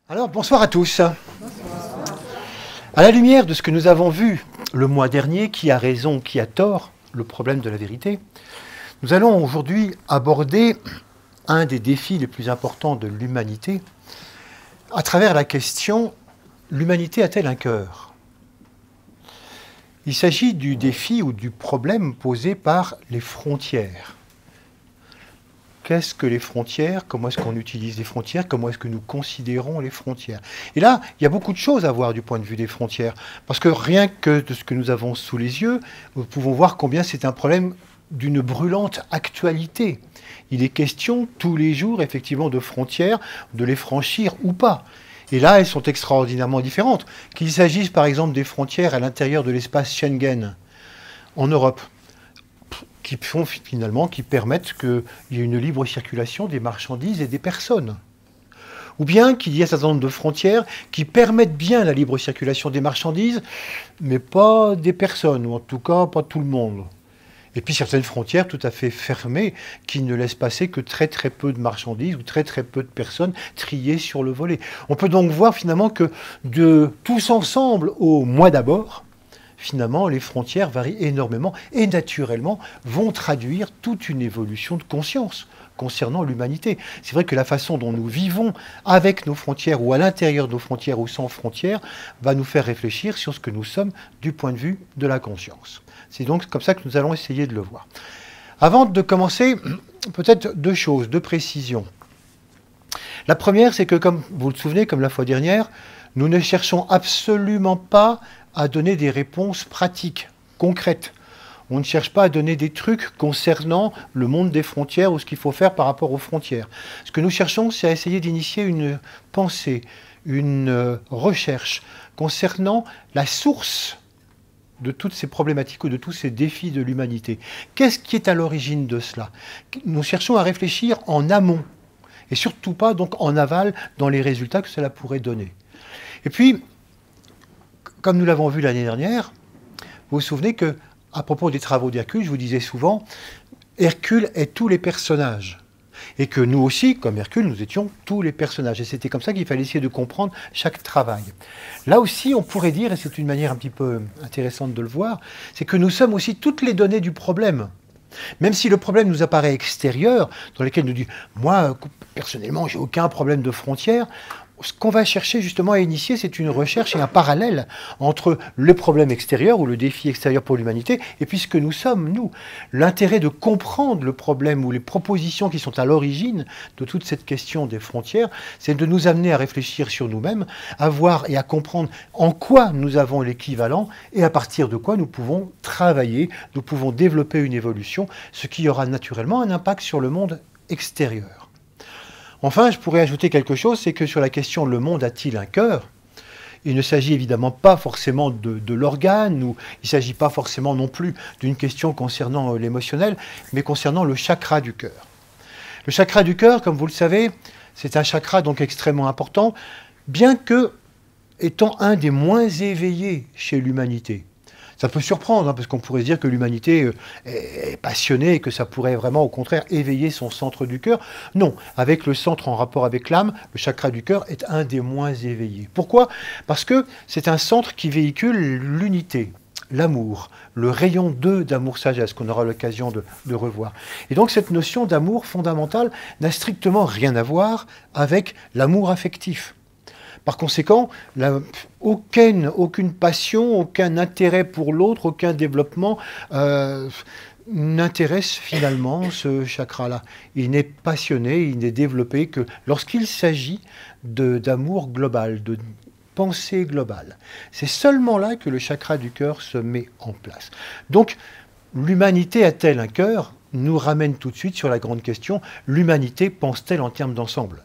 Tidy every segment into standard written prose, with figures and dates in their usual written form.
Alors, bonsoir à tous. À la lumière de ce que nous avons vu le mois dernier, qui a raison, qui a tort, le problème de la vérité, nous allons aujourd'hui aborder un des défis les plus importants de l'humanité à travers la question « L'humanité a-t-elle un cœur ?» Il s'agit du défi ou du problème posé par les frontières. Qu'est-ce que les frontières? Comment est-ce qu'on utilise les frontières? Comment est-ce que nous considérons les frontières? Et là, il y a beaucoup de choses à voir du point de vue des frontières. Parce que rien que de ce que nous avons sous les yeux, nous pouvons voir combien c'est un problème d'une brûlante actualité. Il est question tous les jours, effectivement, de frontières, de les franchir ou pas. Et là, elles sont extraordinairement différentes. Qu'il s'agisse, par exemple, des frontières à l'intérieur de l'espace Schengen, en Europe, qui permettent qu'il y ait une libre circulation des marchandises et des personnes. Ou bien qu'il y ait un certain nombre de frontières qui permettent bien la libre circulation des marchandises, mais pas des personnes, ou en tout cas pas tout le monde. Et puis certaines frontières tout à fait fermées qui ne laissent passer que très très peu de marchandises ou très très peu de personnes triées sur le volet. On peut donc voir finalement que de tous ensemble au mois d'abord, finalement, les frontières varient énormément et naturellement vont traduire toute une évolution de conscience concernant l'humanité. C'est vrai que la façon dont nous vivons avec nos frontières ou à l'intérieur de nos frontières ou sans frontières va nous faire réfléchir sur ce que nous sommes du point de vue de la conscience. C'est donc comme ça que nous allons essayer de le voir. Avant de commencer, peut-être deux choses, deux précisions. La première, c'est que, comme vous le souvenez, comme la fois dernière, nous ne cherchons absolument pas à donner des réponses pratiques, concrètes. On ne cherche pas à donner des trucs concernant le monde des frontières ou ce qu'il faut faire par rapport aux frontières. Ce que nous cherchons, c'est à essayer d'initier une pensée, une recherche concernant la source de toutes ces problématiques ou de tous ces défis de l'humanité. Qu'est-ce qui est à l'origine de cela? Nous cherchons à réfléchir en amont et surtout pas donc en aval dans les résultats que cela pourrait donner. Et puis, comme nous l'avons vu l'année dernière, vous vous souvenez que, à propos des travaux d'Hercule, je vous disais souvent, Hercule est tous les personnages. Et que nous aussi, comme Hercule, nous étions tous les personnages. Et c'était comme ça qu'il fallait essayer de comprendre chaque travail. Là aussi, on pourrait dire, et c'est une manière un petit peu intéressante de le voir, c'est que nous sommes aussi toutes les données du problème. Même si le problème nous apparaît extérieur, dans lequel nous dit, moi, personnellement, j'ai aucun problème de frontières, ce qu'on va chercher justement à initier, c'est une recherche et un parallèle entre le problème extérieur ou le défi extérieur pour l'humanité et puis ce que nous sommes, nous. L'intérêt de comprendre le problème ou les propositions qui sont à l'origine de toute cette question des frontières, c'est de nous amener à réfléchir sur nous-mêmes, à voir et à comprendre en quoi nous avons l'équivalent et à partir de quoi nous pouvons travailler, nous pouvons développer une évolution, ce qui aura naturellement un impact sur le monde extérieur. Enfin, je pourrais ajouter quelque chose, c'est que sur la question « le monde a-t-il un cœur ?», il ne s'agit évidemment pas forcément de l'organe, ou il ne s'agit pas forcément non plus d'une question concernant l'émotionnel, mais concernant le chakra du cœur. Le chakra du cœur, comme vous le savez, c'est un chakra donc extrêmement important, bien que étant un des moins éveillés chez l'humanité. Ça peut surprendre, hein, parce qu'on pourrait se dire que l'humanité est passionnée et que ça pourrait vraiment, au contraire, éveiller son centre du cœur. Non, avec le centre en rapport avec l'âme, le chakra du cœur est un des moins éveillés. Pourquoi? Parce que c'est un centre qui véhicule l'unité, l'amour, le rayon 2 d'amour-sagesse qu'on aura l'occasion de revoir. Et donc cette notion d'amour fondamental n'a strictement rien à voir avec l'amour affectif. Par conséquent, aucune passion, aucun intérêt pour l'autre, aucun développement n'intéresse finalement ce chakra-là. Il n'est passionné, il n'est développé que lorsqu'il s'agit d'amour global, de pensée globale. C'est seulement là que le chakra du cœur se met en place. Donc, l'humanité a-t-elle un cœur? Nous ramène tout de suite sur la grande question, l'humanité pense-t-elle en termes d'ensemble,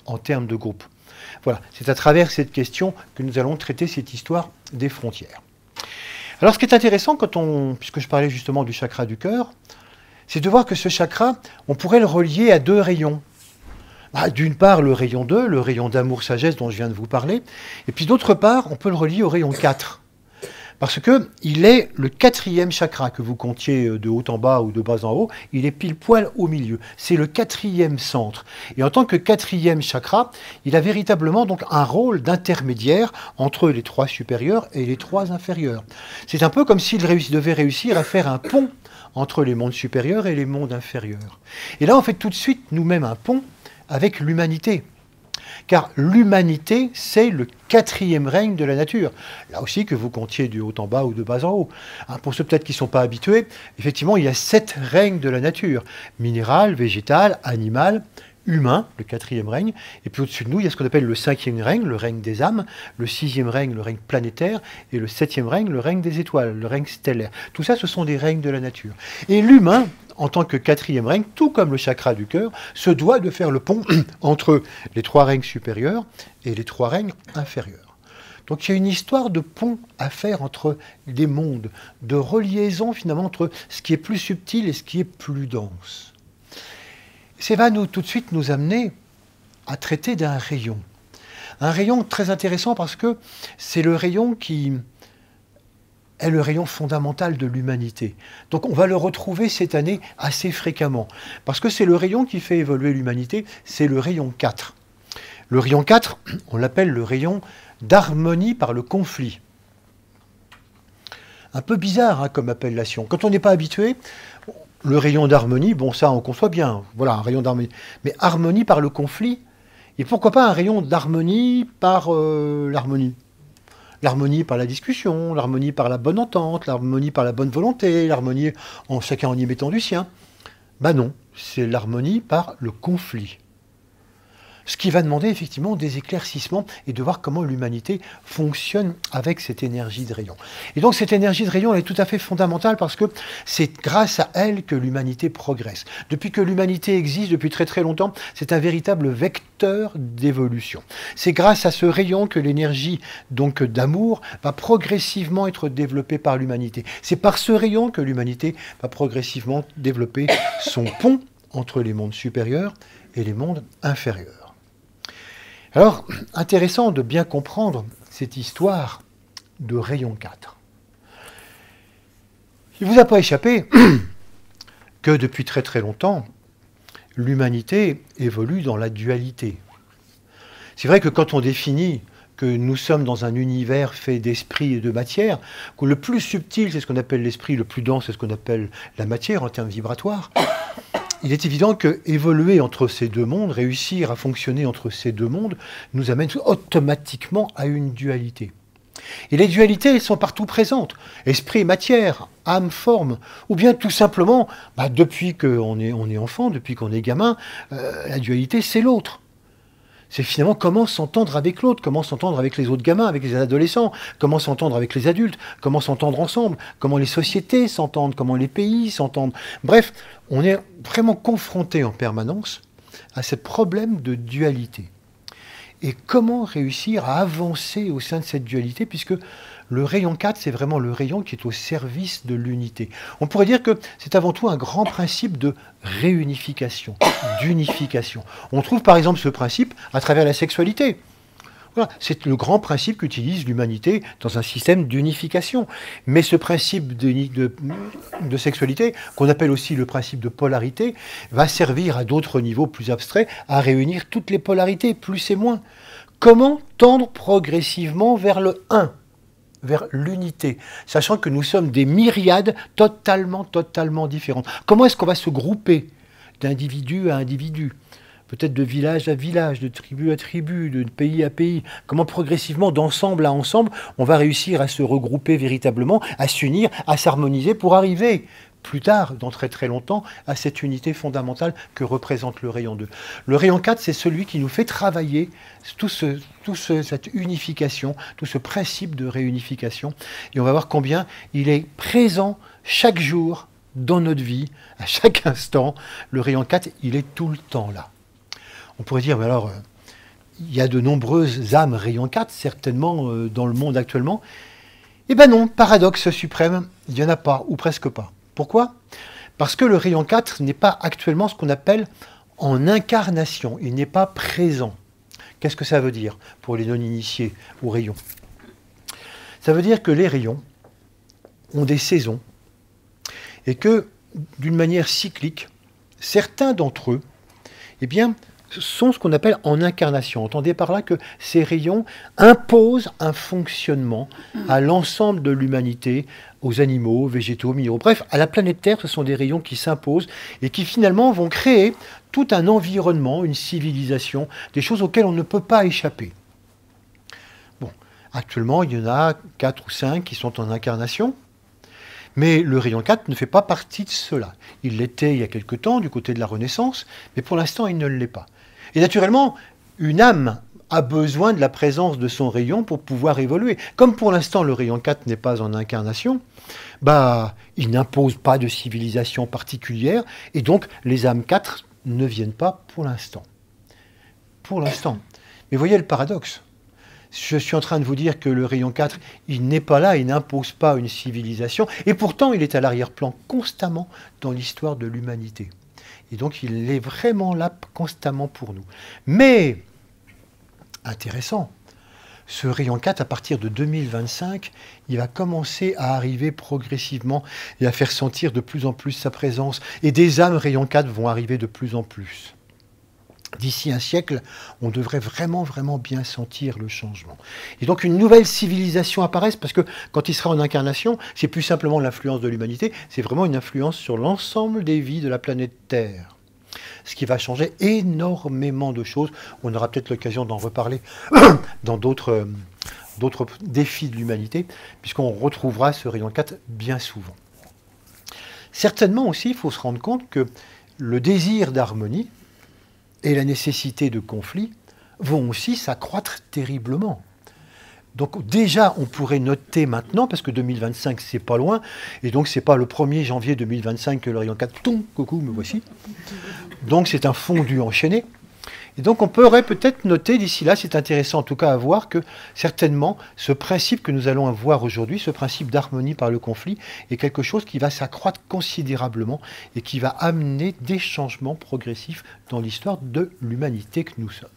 en termes de groupe? Voilà, c'est à travers cette question que nous allons traiter cette histoire des frontières. Alors ce qui est intéressant, puisque je parlais justement du chakra du cœur, c'est de voir que ce chakra, on pourrait le relier à deux rayons. D'une part, le rayon 2, le rayon d'amour-sagesse dont je viens de vous parler, et puis d'autre part, on peut le relier au rayon 4. Parce qu'il est le 4e chakra, que vous comptiez de haut en bas ou de bas en haut, il est pile poil au milieu. C'est le 4e centre. Et en tant que 4e chakra, il a véritablement donc un rôle d'intermédiaire entre les 3 supérieurs et les 3 inférieurs. C'est un peu comme s'il devait réussir à faire un pont entre les mondes supérieurs et les mondes inférieurs. Et là, on fait tout de suite nous-mêmes un pont avec l'humanité. Car l'humanité, c'est le 4e règne de la nature. Là aussi, que vous comptiez du haut en bas ou de bas en haut. Hein, pour ceux peut-être qui ne sont pas habitués, effectivement, il y a 7 règnes de la nature. Minéral, végétal, animal, humain, le 4e règne. Et puis au-dessus de nous, il y a ce qu'on appelle le 5e règne, le règne des âmes, le 6e règne, le règne planétaire, et le 7e règne, le règne des étoiles, le règne stellaire. Tout ça, ce sont des règnes de la nature. Et l'humain, en tant que 4e règne, tout comme le chakra du cœur, se doit de faire le pont entre les 3 règnes supérieurs et les 3 règnes inférieurs. Donc il y a une histoire de pont à faire entre les mondes, de reliaison finalement entre ce qui est plus subtil et ce qui est plus dense. Ça va tout de suite nous amener à traiter d'un rayon. Un rayon très intéressant parce que c'est le rayon qui est le rayon fondamental de l'humanité. Donc on va le retrouver cette année assez fréquemment. Parce que c'est le rayon qui fait évoluer l'humanité, c'est le rayon 4. Le rayon 4, on l'appelle le rayon d'harmonie par le conflit. Un peu bizarre hein, comme appellation. Quand on n'est pas habitué, le rayon d'harmonie, bon ça on conçoit bien, voilà un rayon d'harmonie. Mais harmonie par le conflit, et pourquoi pas un rayon d'harmonie par l'harmonie? L'harmonie par la discussion, l'harmonie par la bonne entente, l'harmonie par la bonne volonté, l'harmonie en chacun en y mettant du sien. Ben non, c'est l'harmonie par le conflit. Ce qui va demander effectivement des éclaircissements et de voir comment l'humanité fonctionne avec cette énergie de rayon. Et donc cette énergie de rayon elle est tout à fait fondamentale parce que c'est grâce à elle que l'humanité progresse. Depuis que l'humanité existe, depuis très très longtemps, c'est un véritable vecteur d'évolution. C'est grâce à ce rayon que l'énergie donc d'amour va progressivement être développée par l'humanité. C'est par ce rayon que l'humanité va progressivement développer son pont entre les mondes supérieurs et les mondes inférieurs. Alors, intéressant de bien comprendre cette histoire de rayon 4. Il ne vous a pas échappé que depuis très très longtemps, l'humanité évolue dans la dualité. C'est vrai que quand on définit que nous sommes dans un univers fait d'esprit et de matière, que le plus subtil c'est ce qu'on appelle l'esprit, le plus dense c'est ce qu'on appelle la matière en termes vibratoires, il est évident que évoluer entre ces deux mondes, réussir à fonctionner entre ces deux mondes, nous amène automatiquement à une dualité. Et les dualités, elles sont partout présentes. Esprit, matière, âme, forme. Ou bien tout simplement, depuis qu'on est enfant, depuis qu'on est gamin, la dualité, c'est l'autre. C'est finalement comment s'entendre avec l'autre, comment s'entendre avec les autres gamins, avec les adolescents, comment s'entendre avec les adultes, comment s'entendre ensemble, comment les sociétés s'entendent, comment les pays s'entendent. Bref, on est vraiment confronté en permanence à ce problème de dualité. Et comment réussir à avancer au sein de cette dualité, puisque le rayon 4, c'est vraiment le rayon qui est au service de l'unité. On pourrait dire que c'est avant tout un grand principe de réunification, d'unification. On trouve par exemple ce principe à travers la sexualité. Voilà, c'est le grand principe qu'utilise l'humanité dans un système d'unification. Mais ce principe de sexualité, qu'on appelle aussi le principe de polarité, va servir à d'autres niveaux plus abstraits à réunir toutes les polarités, plus et moins. Comment tendre progressivement vers le 1 ? Vers l'unité, sachant que nous sommes des myriades totalement différentes. Comment est-ce qu'on va se grouper d'individu à individu, peut-être de village à village, de tribu à tribu, de pays à pays? Comment progressivement, d'ensemble à ensemble, on va réussir à se regrouper véritablement, à s'unir, à s'harmoniser pour arriver plus tard, dans très très longtemps, à cette unité fondamentale que représente le rayon 2. Le rayon 4, c'est celui qui nous fait travailler cette unification, tout ce principe de réunification. Et on va voir combien il est présent chaque jour dans notre vie, à chaque instant. Le rayon 4, il est tout le temps là. On pourrait dire, mais alors, il y a de nombreuses âmes rayon 4, certainement dans le monde actuellement. Eh bien non, paradoxe suprême, il n'y en a pas, ou presque pas. Pourquoi ? Parce que le rayon 4 n'est pas actuellement ce qu'on appelle en incarnation, il n'est pas présent. Qu'est-ce que ça veut dire pour les non-initiés au rayon ? Ça veut dire que les rayons ont des saisons et que, d'une manière cyclique, certains d'entre eux, eh bien, sont ce qu'on appelle en incarnation. Entendez par là que ces rayons imposent un fonctionnement à l'ensemble de l'humanité, aux animaux, aux végétaux, aux minéraux. Bref, à la planète Terre, ce sont des rayons qui s'imposent et qui finalement vont créer tout un environnement, une civilisation, des choses auxquelles on ne peut pas échapper. Bon, actuellement, il y en a 4 ou 5 qui sont en incarnation. Mais le rayon 4 ne fait pas partie de cela. Il l'était il y a quelque temps du côté de la Renaissance, mais pour l'instant, il ne l'est pas. Et naturellement, une âme a besoin de la présence de son rayon pour pouvoir évoluer. Comme pour l'instant, le rayon 4 n'est pas en incarnation, il n'impose pas de civilisation particulière, et donc les âmes 4 ne viennent pas pour l'instant. Pour l'instant. Mais voyez le paradoxe. Je suis en train de vous dire que le rayon 4, il n'est pas là, il n'impose pas une civilisation, et pourtant il est à l'arrière-plan constamment dans l'histoire de l'humanité. Et donc il est vraiment là constamment pour nous. Mais, intéressant, ce rayon 4, à partir de 2025, il va commencer à arriver progressivement et à faire sentir de plus en plus sa présence. Et des âmes rayon 4 vont arriver de plus en plus. D'ici un siècle, on devrait vraiment, vraiment bien sentir le changement. Et donc une nouvelle civilisation apparaît, parce que quand il sera en incarnation, c'est plus simplement l'influence de l'humanité, c'est vraiment une influence sur l'ensemble des vies de la planète Terre. Ce qui va changer énormément de choses. On aura peut-être l'occasion d'en reparler dans d'autres défis de l'humanité, puisqu'on retrouvera ce rayon 4 bien souvent. Certainement aussi, il faut se rendre compte que le désir d'harmonie et la nécessité de conflit vont aussi s'accroître terriblement. Donc déjà, on pourrait noter maintenant, parce que 2025, c'est pas loin, et donc c'est pas le 1er janvier 2025 que le rayon 4, coucou, me voici. Donc c'est un fondu enchaîné. Et donc on pourrait peut-être noter d'ici là, c'est intéressant en tout cas à voir que certainement ce principe que nous allons voir aujourd'hui, ce principe d'harmonie par le conflit, est quelque chose qui va s'accroître considérablement et qui va amener des changements progressifs dans l'histoire de l'humanité que nous sommes.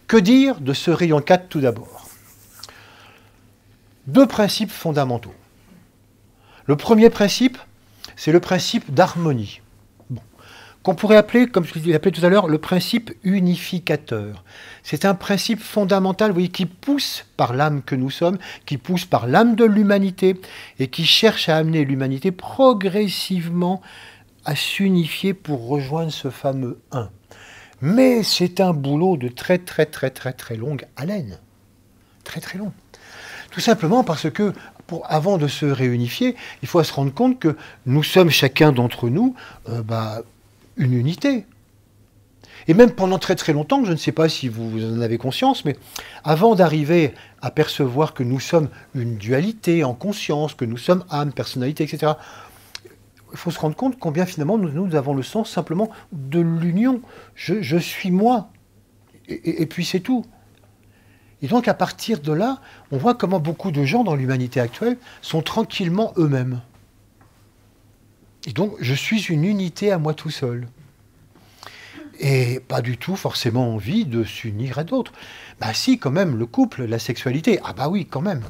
Que dire de ce rayon 4 tout d'abord? 2 principes fondamentaux. Le premier principe, c'est le principe d'harmonie. Qu'on pourrait appeler, comme je l'ai appelé tout à l'heure, le principe unificateur. C'est un principe fondamental, vous voyez, qui pousse par l'âme que nous sommes, qui pousse par l'âme de l'humanité, et qui cherche à amener l'humanité progressivement à s'unifier pour rejoindre ce fameux un. Mais c'est un boulot de très longue haleine. Très long. Tout simplement parce que, avant de se réunifier, il faut se rendre compte que nous sommes chacun d'entre nous, une unité. Et même pendant très longtemps, je ne sais pas si vous en avez conscience, mais avant d'arriver à percevoir que nous sommes une dualité en conscience, que nous sommes âme, personnalité, etc., il faut se rendre compte combien finalement nous avons le sens simplement de l'union. Je suis moi. Et puis c'est tout. Et donc à partir de là, on voit comment beaucoup de gens dans l'humanité actuelle sont tranquillement eux-mêmes. Et donc, je suis une unité à moi tout seul. Et pas du tout forcément envie de s'unir à d'autres. Si, quand même, le couple, la sexualité. Oui, quand même.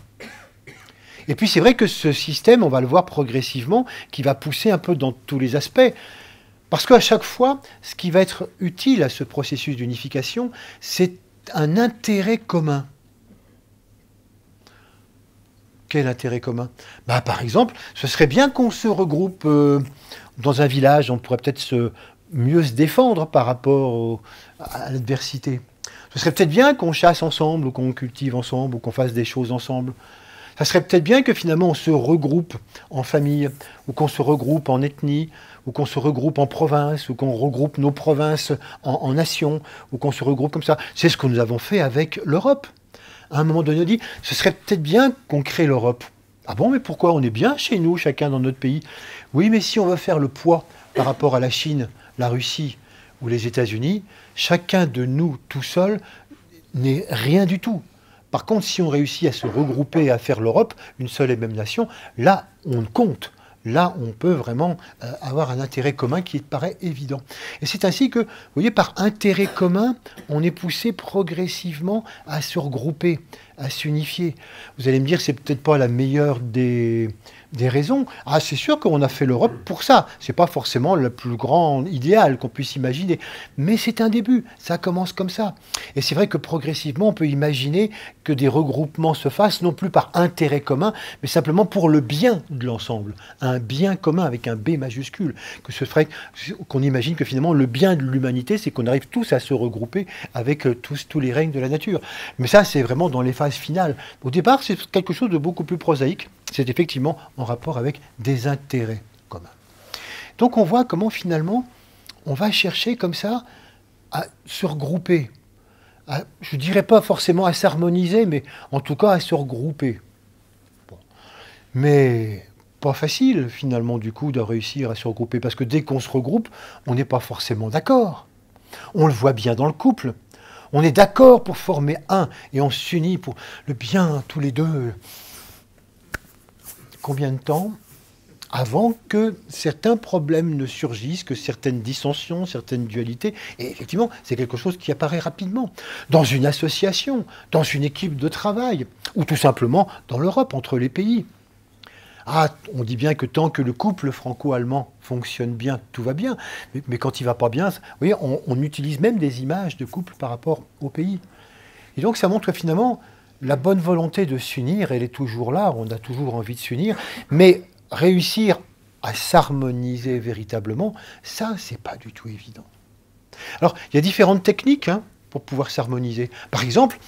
Et puis, c'est vrai que ce système, on va le voir progressivement, qui va pousser un peu dans tous les aspects. Parce qu'à chaque fois, ce qui va être utile à ce processus d'unification, c'est un intérêt commun. Quel intérêt commun? Par exemple, ce serait bien qu'on se regroupe dans un village, on pourrait peut-être mieux se défendre par rapport à l'adversité. Ce serait peut-être bien qu'on chasse ensemble, ou qu'on cultive ensemble, ou qu'on fasse des choses ensemble. Ça serait peut-être bien que finalement on se regroupe en famille, ou qu'on se regroupe en ethnie, ou qu'on se regroupe en province, ou qu'on regroupe nos provinces en nations, ou qu'on se regroupe comme ça. C'est ce que nous avons fait avec l'Europe. À un moment donné, on dit, ce serait peut-être bien qu'on crée l'Europe. Ah bon, mais pourquoi? On est bien chez nous, chacun dans notre pays. Oui, mais si on veut faire le poids par rapport à la Chine, la Russie ou les États-Unis, chacun de nous tout seul n'est rien du tout. Par contre, si on réussit à se regrouper et à faire l'Europe, une seule et même nation, là, on compte. Là, on peut vraiment avoir un intérêt commun qui paraît évident. Et c'est ainsi que, vous voyez, par intérêt commun, on est poussé progressivement à se regrouper, à s'unifier. Vous allez me dire, c'est peut-être pas la meilleure des raisons. Ah, c'est sûr qu'on a fait l'Europe pour ça. C'est pas forcément le plus grand idéal qu'on puisse imaginer. Mais c'est un début. Ça commence comme ça. Et c'est vrai que progressivement, on peut imaginer que des regroupements se fassent, non plus par intérêt commun, mais simplement pour le bien de l'ensemble. Un bien commun avec un B majuscule. Qu'on imagine que finalement, le bien de l'humanité, c'est qu'on arrive tous à se regrouper avec tous les règnes de la nature. Mais ça, c'est vraiment dans les phases finales. Au départ, c'est quelque chose de beaucoup plus prosaïque. C'est effectivement en rapport avec des intérêts communs. Donc on voit comment finalement on va chercher comme ça à se regrouper. Je ne dirais pas forcément à s'harmoniser, mais en tout cas à se regrouper. Bon. Mais pas facile finalement du coup de réussir à se regrouper, parce que dès qu'on se regroupe, on n'est pas forcément d'accord. On le voit bien dans le couple. On est d'accord pour former un, et on s'unit pour le bien tous les deux. Combien de temps avant que certains problèmes ne surgissent, que certaines dissensions, certaines dualités, et effectivement, c'est quelque chose qui apparaît rapidement, dans une association, dans une équipe de travail, ou tout simplement dans l'Europe, entre les pays. Ah, on dit bien que tant que le couple franco-allemand fonctionne bien, tout va bien, mais quand il ne va pas bien, vous voyez, on utilise même des images de couple par rapport au pays. Et donc ça montre que finalement, la bonne volonté de s'unir, elle est toujours là, on a toujours envie de s'unir, mais réussir à s'harmoniser véritablement, ça, c'est pas du tout évident. Alors, il y a différentes techniques pour pouvoir s'harmoniser. Par exemple,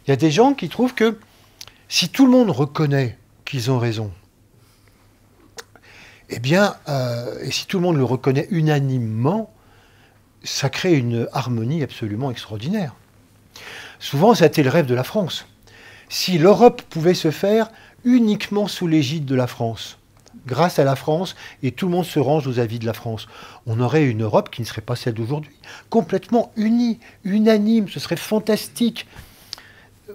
il y a des gens qui trouvent que si tout le monde reconnaît qu'ils ont raison, eh bien, et si tout le monde le reconnaît unanimement, ça crée une harmonie absolument extraordinaire. Souvent, ça a été le rêve de la France. Si l'Europe pouvait se faire uniquement sous l'égide de la France, grâce à la France, et tout le monde se range aux avis de la France, on aurait une Europe qui ne serait pas celle d'aujourd'hui. Complètement unie, unanime, ce serait fantastique.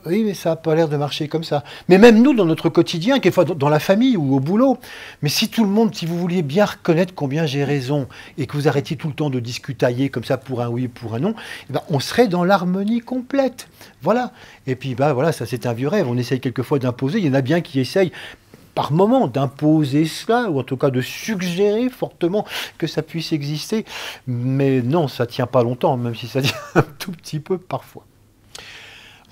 Oui, mais ça n'a pas l'air de marcher comme ça. Mais même nous, dans notre quotidien, quelquefois dans la famille ou au boulot, mais si tout le monde, si vous vouliez bien reconnaître combien j'ai raison, et que vous arrêtiez tout le temps de discutailler comme ça pour un oui, pour un non, eh ben, on serait dans l'harmonie complète. Voilà. Et puis, voilà, ça c'est un vieux rêve. On essaye quelquefois d'imposer. Il y en a bien qui essayent par moment d'imposer cela, ou en tout cas de suggérer fortement que ça puisse exister. Mais non, ça ne tient pas longtemps, même si ça tient un tout petit peu parfois.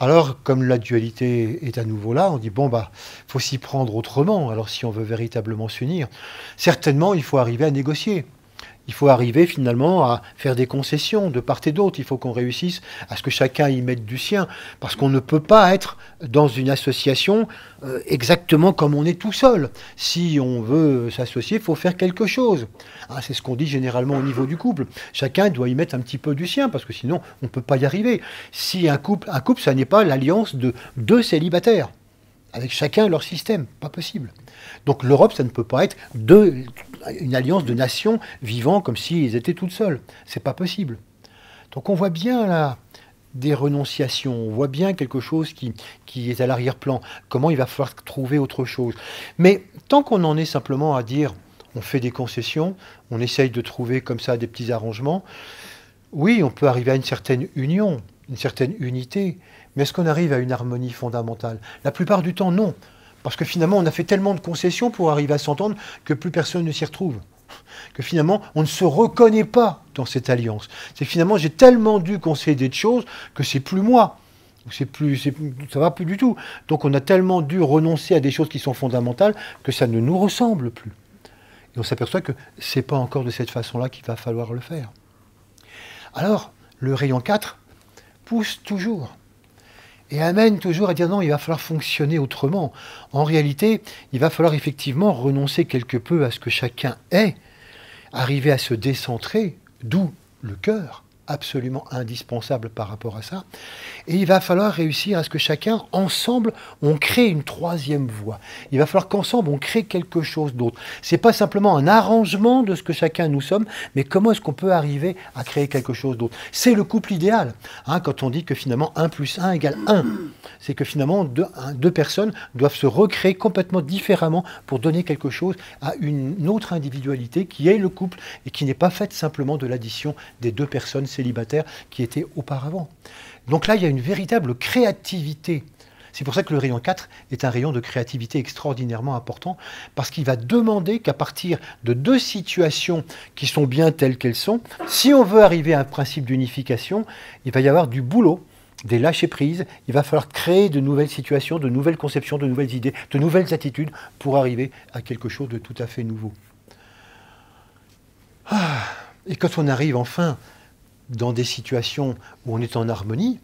Alors, comme la dualité est à nouveau là, on dit, bon, faut s'y prendre autrement. Alors, si on veut véritablement s'unir, certainement, il faut arriver à négocier. Il faut arriver finalement à faire des concessions de part et d'autre. Il faut qu'on réussisse à ce que chacun y mette du sien. Parce qu'on ne peut pas être dans une association exactement comme on est tout seul. Si on veut s'associer, il faut faire quelque chose. C'est ce qu'on dit généralement au niveau du couple. Chacun doit y mettre un petit peu du sien, parce que sinon, on ne peut pas y arriver. Si un couple, ça n'est pas l'alliance de deux célibataires, avec chacun leur système, pas possible. Donc l'Europe, ça ne peut pas être une alliance de nations vivant comme s'ils étaient toutes seules. C'est pas possible. Donc on voit bien là des renonciations, on voit bien quelque chose qui est à l'arrière-plan, comment il va falloir trouver autre chose. Mais tant qu'on en est simplement à dire, on fait des concessions, on essaye de trouver comme ça des petits arrangements, oui, on peut arriver à une certaine union, une certaine unité, mais est-ce qu'on arrive à une harmonie fondamentale? La plupart du temps, non. Parce que finalement, on a fait tellement de concessions pour arriver à s'entendre que plus personne ne s'y retrouve. Que finalement, on ne se reconnaît pas dans cette alliance. C'est que finalement, j'ai tellement dû concéder de choses que c'est plus moi. Ça va plus du tout. Donc on a tellement dû renoncer à des choses qui sont fondamentales que ça ne nous ressemble plus. Et on s'aperçoit que c'est pas encore de cette façon-là qu'il va falloir le faire. Alors, le rayon 4 pousse toujours. Et amène toujours à dire non, il va falloir fonctionner autrement. En réalité, il va falloir effectivement renoncer quelque peu à ce que chacun est, arriver à se décentrer, d'où le cœur, absolument indispensable par rapport à ça. Et il va falloir réussir à ce que chacun, ensemble, on crée une troisième voie. Il va falloir qu'ensemble, on crée quelque chose d'autre. C'est pas simplement un arrangement de ce que chacun nous sommes, mais comment est-ce qu'on peut arriver à créer quelque chose d'autre. C'est le couple idéal, quand on dit que finalement 1 plus 1 égale 1. C'est que finalement, deux personnes doivent se recréer complètement différemment pour donner quelque chose à une autre individualité qui est le couple et qui n'est pas faite simplement de l'addition des deux personnes célibataires qui étaient auparavant. Donc là, il y a une véritable créativité. C'est pour ça que le rayon 4 est un rayon de créativité extraordinairement important, parce qu'il va demander qu'à partir de deux situations qui sont bien telles qu'elles sont, si on veut arriver à un principe d'unification, il va y avoir du boulot, des lâcher-prises, il va falloir créer de nouvelles situations, de nouvelles conceptions, de nouvelles idées, de nouvelles attitudes pour arriver à quelque chose de tout à fait nouveau. Et quand on arrive enfin dans des situations où on est en harmonie,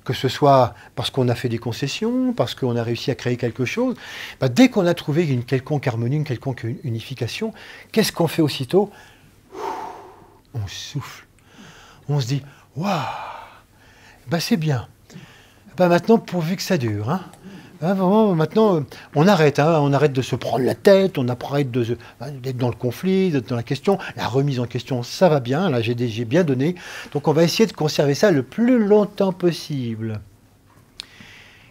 que ce soit parce qu'on a fait des concessions, parce qu'on a réussi à créer quelque chose, dès qu'on a trouvé une quelconque harmonie, une quelconque unification, qu'est-ce qu'on fait aussitôt? On souffle. On se dit, waouh, c'est bien. Maintenant, pourvu que ça dure. Hein. Vraiment, maintenant, on arrête de se prendre la tête, on arrête d'être dans le conflit, d'être dans la question. La remise en question, ça va bien, là j'ai bien donné. Donc on va essayer de conserver ça le plus longtemps possible.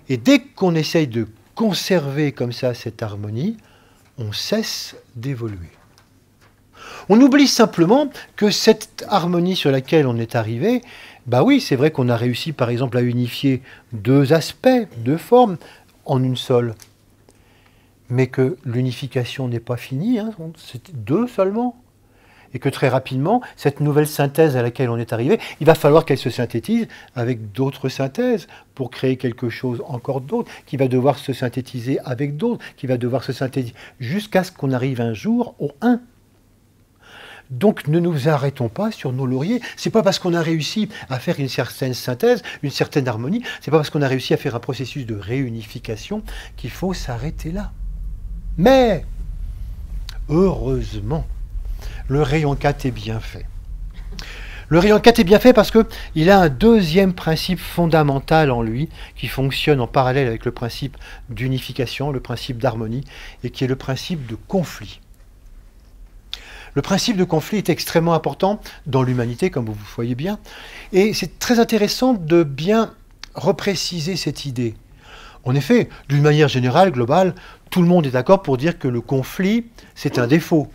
Et dès qu'on essaye de conserver comme ça cette harmonie, on cesse d'évoluer. On oublie simplement que cette harmonie sur laquelle on est arrivé, oui, c'est vrai qu'on a réussi par exemple à unifier deux aspects, deux formes, en une seule. Mais que l'unification n'est pas finie, hein, c'est deux seulement. Et que très rapidement, cette nouvelle synthèse à laquelle on est arrivé, il va falloir qu'elle se synthétise avec d'autres synthèses pour créer quelque chose encore d'autre, qui va devoir se synthétiser avec d'autres, qui va devoir se synthétiser jusqu'à ce qu'on arrive un jour au un. Donc ne nous arrêtons pas sur nos lauriers. C'est pas parce qu'on a réussi à faire une certaine synthèse, une certaine harmonie, c'est pas parce qu'on a réussi à faire un processus de réunification qu'il faut s'arrêter là. Mais, heureusement, le rayon 4 est bien fait. Le rayon 4 est bien fait parce qu'il a un deuxième principe fondamental en lui qui fonctionne en parallèle avec le principe d'unification, le principe d'harmonie, et qui est le principe de conflit. Le principe de conflit est extrêmement important dans l'humanité, comme vous voyez bien, et c'est très intéressant de bien repréciser cette idée. En effet, d'une manière générale, globale, tout le monde est d'accord pour dire que le conflit, c'est un défaut.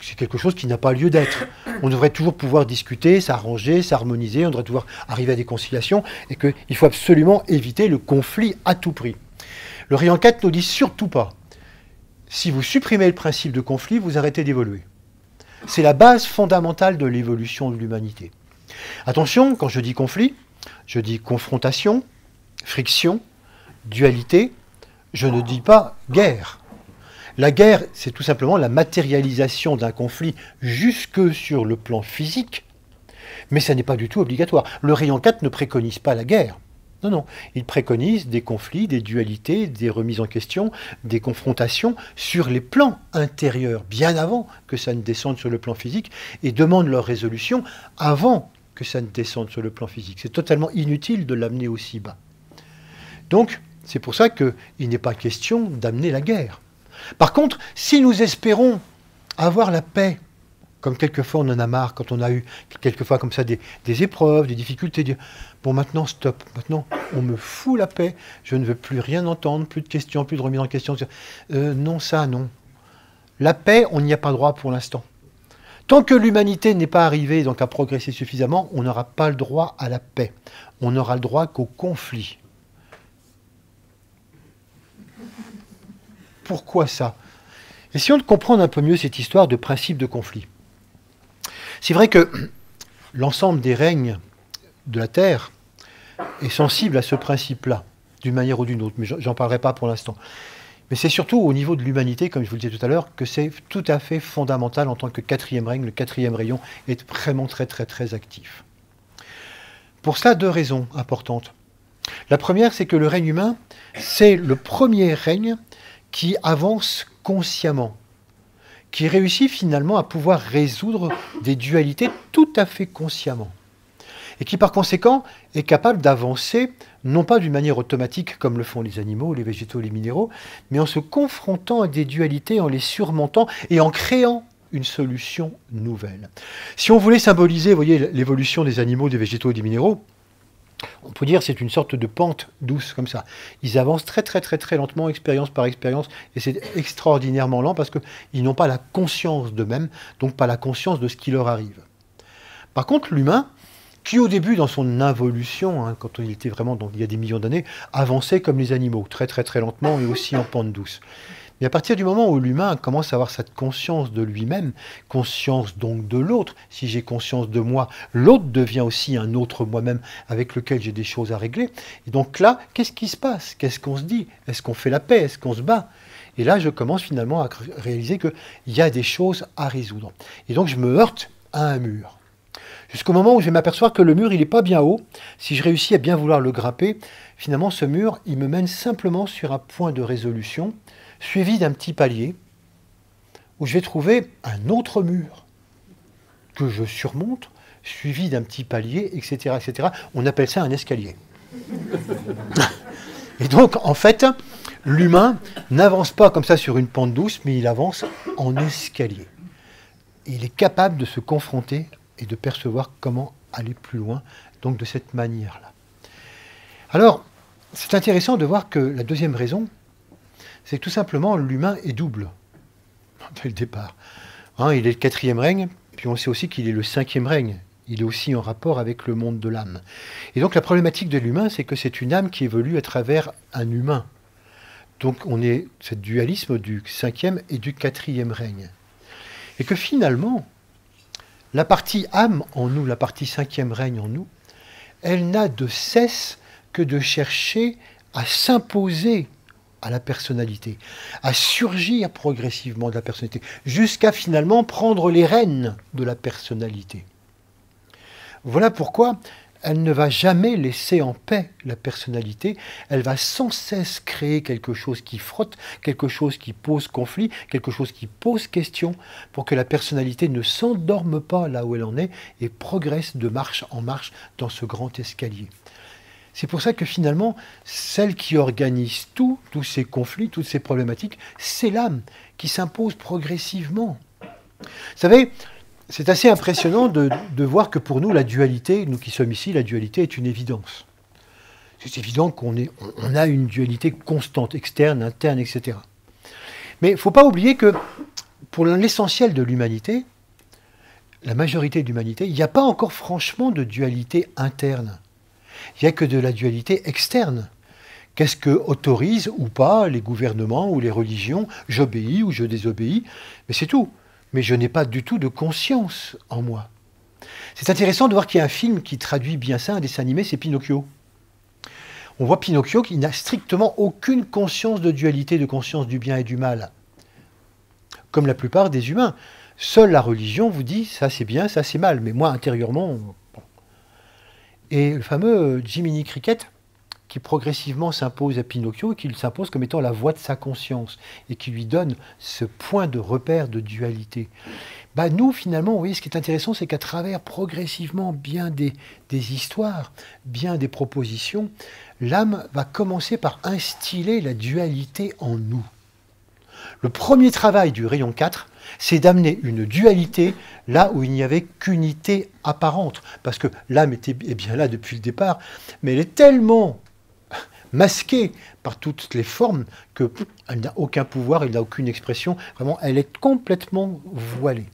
C'est quelque chose qui n'a pas lieu d'être. On devrait toujours pouvoir discuter, s'arranger, s'harmoniser, on devrait pouvoir arriver à des conciliations, et qu'il faut absolument éviter le conflit à tout prix. Le rayon 4 nous dit surtout pas. Si vous supprimez le principe de conflit, vous arrêtez d'évoluer. C'est la base fondamentale de l'évolution de l'humanité. Attention, quand je dis conflit, je dis confrontation, friction, dualité, je ne dis pas guerre. La guerre, c'est tout simplement la matérialisation d'un conflit jusque sur le plan physique, mais ça n'est pas du tout obligatoire. Le rayon 4 ne préconise pas la guerre. Non, non, il préconise des conflits, des dualités, des remises en question, des confrontations sur les plans intérieurs, bien avant que ça ne descende sur le plan physique, et demande leur résolution avant que ça ne descende sur le plan physique. C'est totalement inutile de l'amener aussi bas. Donc, c'est pour ça qu'il n'est pas question d'amener la guerre. Par contre, si nous espérons avoir la paix, comme quelquefois on en a marre, quand on a eu quelquefois comme ça des épreuves, des difficultés, dire bon maintenant stop, maintenant on me fout la paix, je ne veux plus rien entendre, plus de questions, plus de remise en question. Non, ça non. La paix, on n'y a pas droit pour l'instant. Tant que l'humanité n'est pas arrivée donc à progresser suffisamment, on n'aura pas le droit à la paix. On n'aura le droit qu'au conflit. Pourquoi ça? Essayons de comprendre un peu mieux cette histoire de principe de conflit. C'est vrai que l'ensemble des règnes de la Terre est sensible à ce principe-là, d'une manière ou d'une autre, mais j'en parlerai pas pour l'instant. Mais c'est surtout au niveau de l'humanité, comme je vous le disais tout à l'heure, que c'est tout à fait fondamental en tant que quatrième règne. Le quatrième rayon est vraiment très très très actif. Pour cela, deux raisons importantes. La première, c'est que le règne humain, c'est le premier règne qui avance consciemment, qui réussit finalement à pouvoir résoudre des dualités tout à fait consciemment, et qui par conséquent est capable d'avancer, non pas d'une manière automatique comme le font les animaux, les végétaux, les minéraux, mais en se confrontant à des dualités, en les surmontant et en créant une solution nouvelle. Si on voulait symboliser, vous voyez, l'évolution des animaux, des végétaux et des minéraux, on peut dire que c'est une sorte de pente douce, comme ça. Ils avancent très très très très lentement, expérience par expérience, et c'est extraordinairement lent parce qu'ils n'ont pas la conscience d'eux-mêmes, donc pas la conscience de ce qui leur arrive. Par contre, l'humain, qui au début, dans son involution, hein, quand il était vraiment, donc, il y a des millions d'années, avançait comme les animaux, très très très lentement et aussi en pente douce. Mais à partir du moment où l'humain commence à avoir cette conscience de lui-même, conscience donc de l'autre, si j'ai conscience de moi, l'autre devient aussi un autre moi-même avec lequel j'ai des choses à régler. Et donc là, qu'est-ce qui se passe? Qu'est-ce qu'on se dit? Est-ce qu'on fait la paix? Est-ce qu'on se bat? Et là, je commence finalement à réaliser qu'il y a des choses à résoudre. Et donc, je me heurte à un mur. Jusqu'au moment où je vais m'apercevoir que le mur, il n'est pas bien haut. Si je réussis à bien vouloir le grimper, finalement, ce mur, il me mène simplement sur un point de résolution, suivi d'un petit palier, où je vais trouver un autre mur que je surmonte, suivi d'un petit palier, etc., etc. On appelle ça un escalier. Et donc, en fait, l'humain n'avance pas comme ça sur une pente douce, mais il avance en escalier. Il est capable de se confronter et de percevoir comment aller plus loin, donc de cette manière-là. Alors, c'est intéressant de voir que la deuxième raison, c'est que tout simplement l'humain est double, dès le départ. Hein, il est le quatrième règne, puis on sait aussi qu'il est le cinquième règne. Il est aussi en rapport avec le monde de l'âme. Et donc la problématique de l'humain, c'est que c'est une âme qui évolue à travers un humain. Donc on est ce dualisme du cinquième et du quatrième règne. Et que finalement, la partie âme en nous, la partie cinquième règne en nous, elle n'a de cesse que de chercher à s'imposer à la personnalité, à surgir progressivement de la personnalité, jusqu'à finalement prendre les rênes de la personnalité. Voilà pourquoi elle ne va jamais laisser en paix la personnalité, elle va sans cesse créer quelque chose qui frotte, quelque chose qui pose conflit, quelque chose qui pose question, pour que la personnalité ne s'endorme pas là où elle en est et progresse de marche en marche dans ce grand escalier. C'est pour ça que finalement, celle qui organise tous ces conflits, toutes ces problématiques, c'est l'âme qui s'impose progressivement. Vous savez, c'est assez impressionnant de voir que pour nous, la dualité, nous qui sommes ici, la dualité est une évidence. C'est évident qu'on a une dualité constante, externe, interne, etc. Mais il ne faut pas oublier que pour l'essentiel de l'humanité, la majorité de l'humanité, il n'y a pas encore franchement de dualité interne. Il n'y a que de la dualité externe. Qu'est-ce que autorisent ou pas les gouvernements ou les religions? J'obéis ou je désobéis, mais c'est tout. Mais je n'ai pas du tout de conscience en moi. C'est intéressant de voir qu'il y a un film qui traduit bien ça, un dessin animé, c'est Pinocchio. On voit Pinocchio qui n'a strictement aucune conscience de dualité, de conscience du bien et du mal. Comme la plupart des humains. Seule la religion vous dit ça c'est bien, ça c'est mal. Mais moi, intérieurement... Bon. Et le fameux Jiminy Cricket, qui progressivement s'impose à Pinocchio, et qui s'impose comme étant la voix de sa conscience, et qui lui donne ce point de repère de dualité. Bah nous, finalement, vous voyez, ce qui est intéressant, c'est qu'à travers progressivement bien des histoires, bien des propositions, l'âme va commencer par instiller la dualité en nous. Le premier travail du rayon 4, c'est d'amener une dualité là où il n'y avait qu'unité apparente. Parce que l'âme est bien là depuis le départ, mais elle est tellement masquée par toutes les formes qu'elle n'a aucun pouvoir, elle n'a aucune expression. Vraiment, elle est complètement voilée.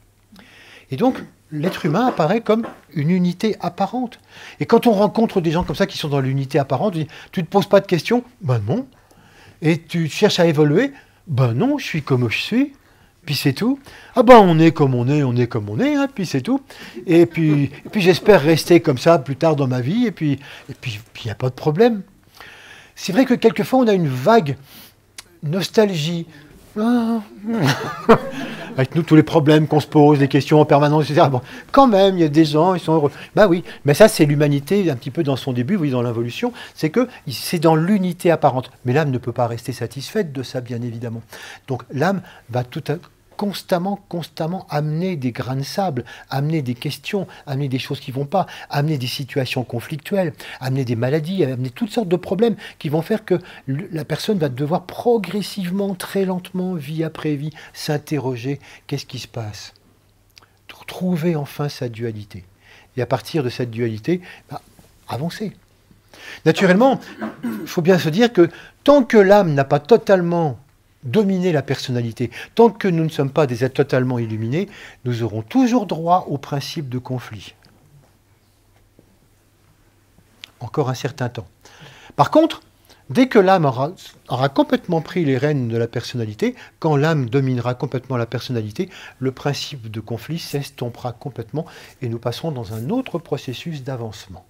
Et donc, l'être humain apparaît comme une unité apparente. Et quand on rencontre des gens comme ça qui sont dans l'unité apparente, tu ne te poses pas de questions? Ben non. Et tu cherches à évoluer? Ben non, je suis comme je suis, puis c'est tout. Ah ben on est comme on est, hein, puis c'est tout. Et puis j'espère rester comme ça plus tard dans ma vie, et puis il n'y a pas de problème. C'est vrai que quelquefois on a une vague nostalgie. Avec nous tous les problèmes qu'on se pose, les questions en permanence, etc. Bon, quand même, il y a des gens, ils sont heureux. Ben oui, mais ça c'est l'humanité un petit peu dans son début, oui, dans l'involution, c'est que c'est dans l'unité apparente. Mais l'âme ne peut pas rester satisfaite de ça, bien évidemment. Donc l'âme va constamment amener des grains de sable, amener des questions, amener des choses qui ne vont pas, amener des situations conflictuelles, amener des maladies, amener toutes sortes de problèmes qui vont faire que la personne va devoir progressivement, très lentement, vie après vie, s'interroger, qu'est-ce qui se passe? Trouver enfin sa dualité. Et à partir de cette dualité, avancer. Naturellement, il faut bien se dire que tant que l'âme n'a pas totalement dominer la personnalité. Tant que nous ne sommes pas des êtres totalement illuminés, nous aurons toujours droit au principe de conflit. encore un certain temps. Par contre, dès que l'âme aura complètement pris les rênes de la personnalité, quand l'âme dominera complètement la personnalité, le principe de conflit s'estompera complètement et nous passerons dans un autre processus d'avancement.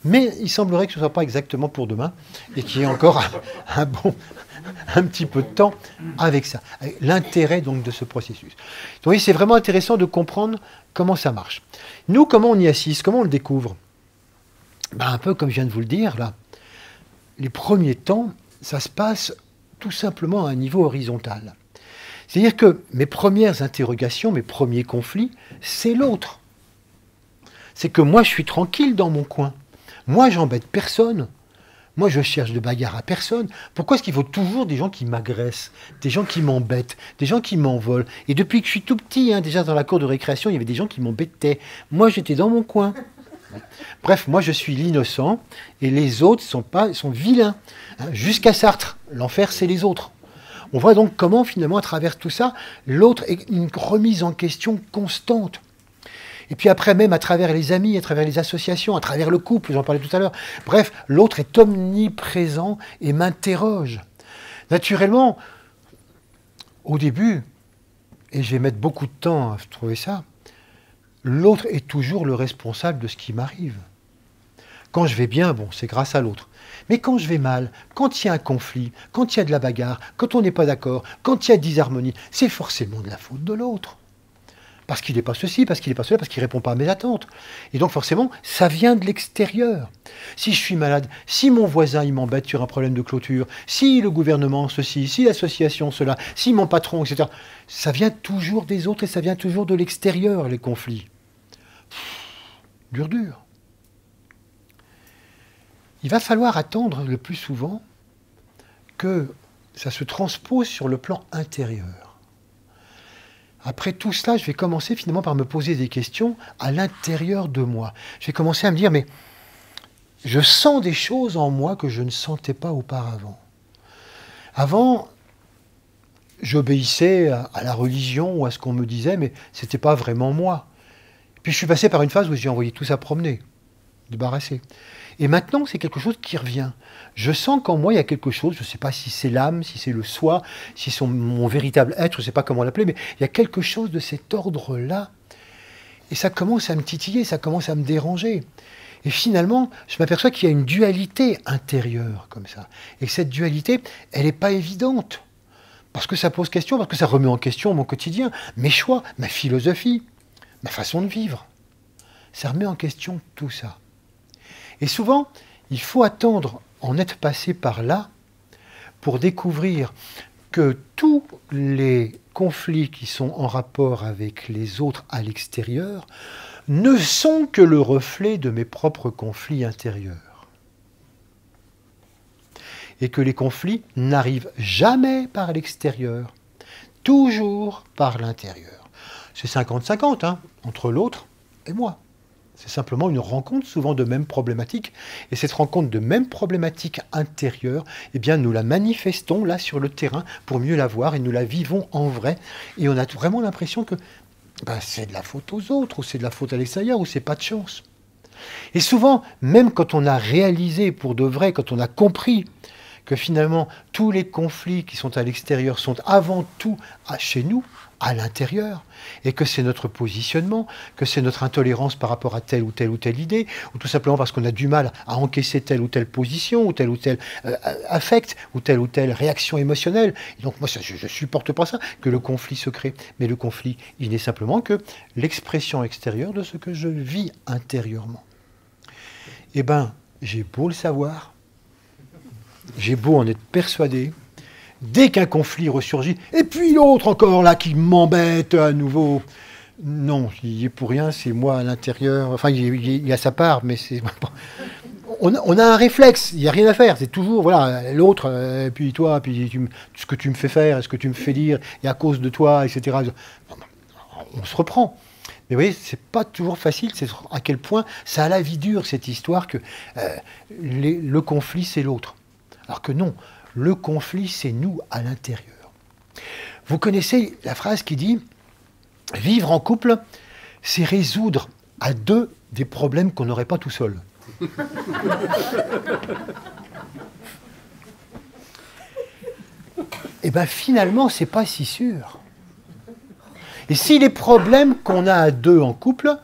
Mais il semblerait que ce ne soit pas exactement pour demain et qu'il y ait encore un petit peu de temps avec ça. L'intérêt donc de ce processus. Donc c'est vraiment intéressant de comprendre comment ça marche. Nous, comment on y assiste, comment on le découvre? Un peu comme je viens de vous le dire, là. Les premiers temps, ça se passe tout simplement à un niveau horizontal. C'est-à-dire que mes premières interrogations, mes premiers conflits, c'est l'autre. C'est que moi, je suis tranquille dans mon coin. Moi, j'embête personne. Moi, je cherche de bagarre à personne. Pourquoi est-ce qu'il faut toujours des gens qui m'agressent, des gens qui m'embêtent, des gens qui m'envolent? Et depuis que je suis tout petit, déjà dans la cour de récréation, il y avait des gens qui m'embêtaient. Moi, j'étais dans mon coin. Bref, moi, je suis l'innocent et les autres sont vilains. Jusqu'à Sartre, l'enfer, c'est les autres. On voit donc comment, finalement, à travers tout ça, l'autre est une remise en question constante. Et puis après, même à travers les amis, à travers les associations, à travers le couple, j'en parlais tout à l'heure. Bref, l'autre est omniprésent et m'interroge. Naturellement, au début, et je vais mettre beaucoup de temps à trouver ça, l'autre est toujours le responsable de ce qui m'arrive. Quand je vais bien, bon, c'est grâce à l'autre. Mais quand je vais mal, quand il y a un conflit, quand il y a de la bagarre, quand on n'est pas d'accord, quand il y a disharmonie, c'est forcément de la faute de l'autre. Parce qu'il n'est pas ceci, parce qu'il n'est pas cela, parce qu'il ne répond pas à mes attentes. Et donc forcément, ça vient de l'extérieur. Si je suis malade, si mon voisin il m'embête sur un problème de clôture, si le gouvernement ceci, si l'association cela, si mon patron, etc., ça vient toujours des autres et ça vient toujours de l'extérieur, les conflits. Dur. Il va falloir attendre le plus souvent que ça se transpose sur le plan intérieur. Après tout cela, je vais commencer finalement par me poser des questions à l'intérieur de moi. Je vais commencer à me dire, mais je sens des choses en moi que je ne sentais pas auparavant. Avant, j'obéissais à la religion ou à ce qu'on me disait, mais ce n'était pas vraiment moi. Puis je suis passé par une phase où j'ai envoyé tout ça promener, débarrassé. Et maintenant, c'est quelque chose qui revient. Je sens qu'en moi, il y a quelque chose, je ne sais pas si c'est l'âme, si c'est le soi, si c'est mon véritable être, je ne sais pas comment l'appeler, mais il y a quelque chose de cet ordre-là. Et ça commence à me titiller, ça commence à me déranger. Et finalement, je m'aperçois qu'il y a une dualité intérieure comme ça. Et cette dualité, elle n'est pas évidente. Parce que ça pose question, parce que ça remet en question mon quotidien, mes choix, ma philosophie, ma façon de vivre. Ça remet en question tout ça. Et souvent, il faut attendre en être passé par là pour découvrir que tous les conflits qui sont en rapport avec les autres à l'extérieur ne sont que le reflet de mes propres conflits intérieurs. Et que les conflits n'arrivent jamais par l'extérieur, toujours par l'intérieur. C'est 50-50 entre l'autre et moi. C'est simplement une rencontre souvent de mêmes problématiques. Et cette rencontre de mêmes problématiques intérieures, eh bien, nous la manifestons là sur le terrain pour mieux la voir et nous la vivons en vrai. Et on a vraiment l'impression que c'est de la faute aux autres, ou c'est de la faute à l'extérieur, ou c'est pas de chance. Et souvent, même quand on a réalisé pour de vrai, quand on a compris que finalement tous les conflits qui sont à l'extérieur sont avant tout chez nous, à l'intérieur, et que c'est notre positionnement, que c'est notre intolérance par rapport à telle ou telle idée, ou tout simplement parce qu'on a du mal à encaisser telle ou telle position, ou tel affect, ou telle réaction émotionnelle. Et donc moi, je ne supporte pas ça, que le conflit se crée. Mais le conflit, il n'est simplement que l'expression extérieure de ce que je vis intérieurement. Eh bien, j'ai beau le savoir, j'ai beau en être persuadé, dès qu'un conflit ressurgit, et puis l'autre encore là qui m'embête à nouveau. Non, il n'y est pour rien, c'est moi à l'intérieur. Enfin, il y a sa part, mais c'est... On a un réflexe, il n'y a rien à faire. C'est toujours, voilà, l'autre, puis toi, puis ce que tu me fais faire, ce que tu me fais dire, et à cause de toi, etc. On se reprend. Mais vous voyez, c'est pas toujours facile, c'est à quel point ça a la vie dure, cette histoire que le conflit, c'est l'autre. Alors que non, le conflit, c'est nous à l'intérieur. Vous connaissez la phrase qui dit « Vivre en couple, c'est résoudre à deux des problèmes qu'on n'aurait pas tout seul. Et bien finalement, c'est pas si sûr. Et si les problèmes qu'on a à deux en couple,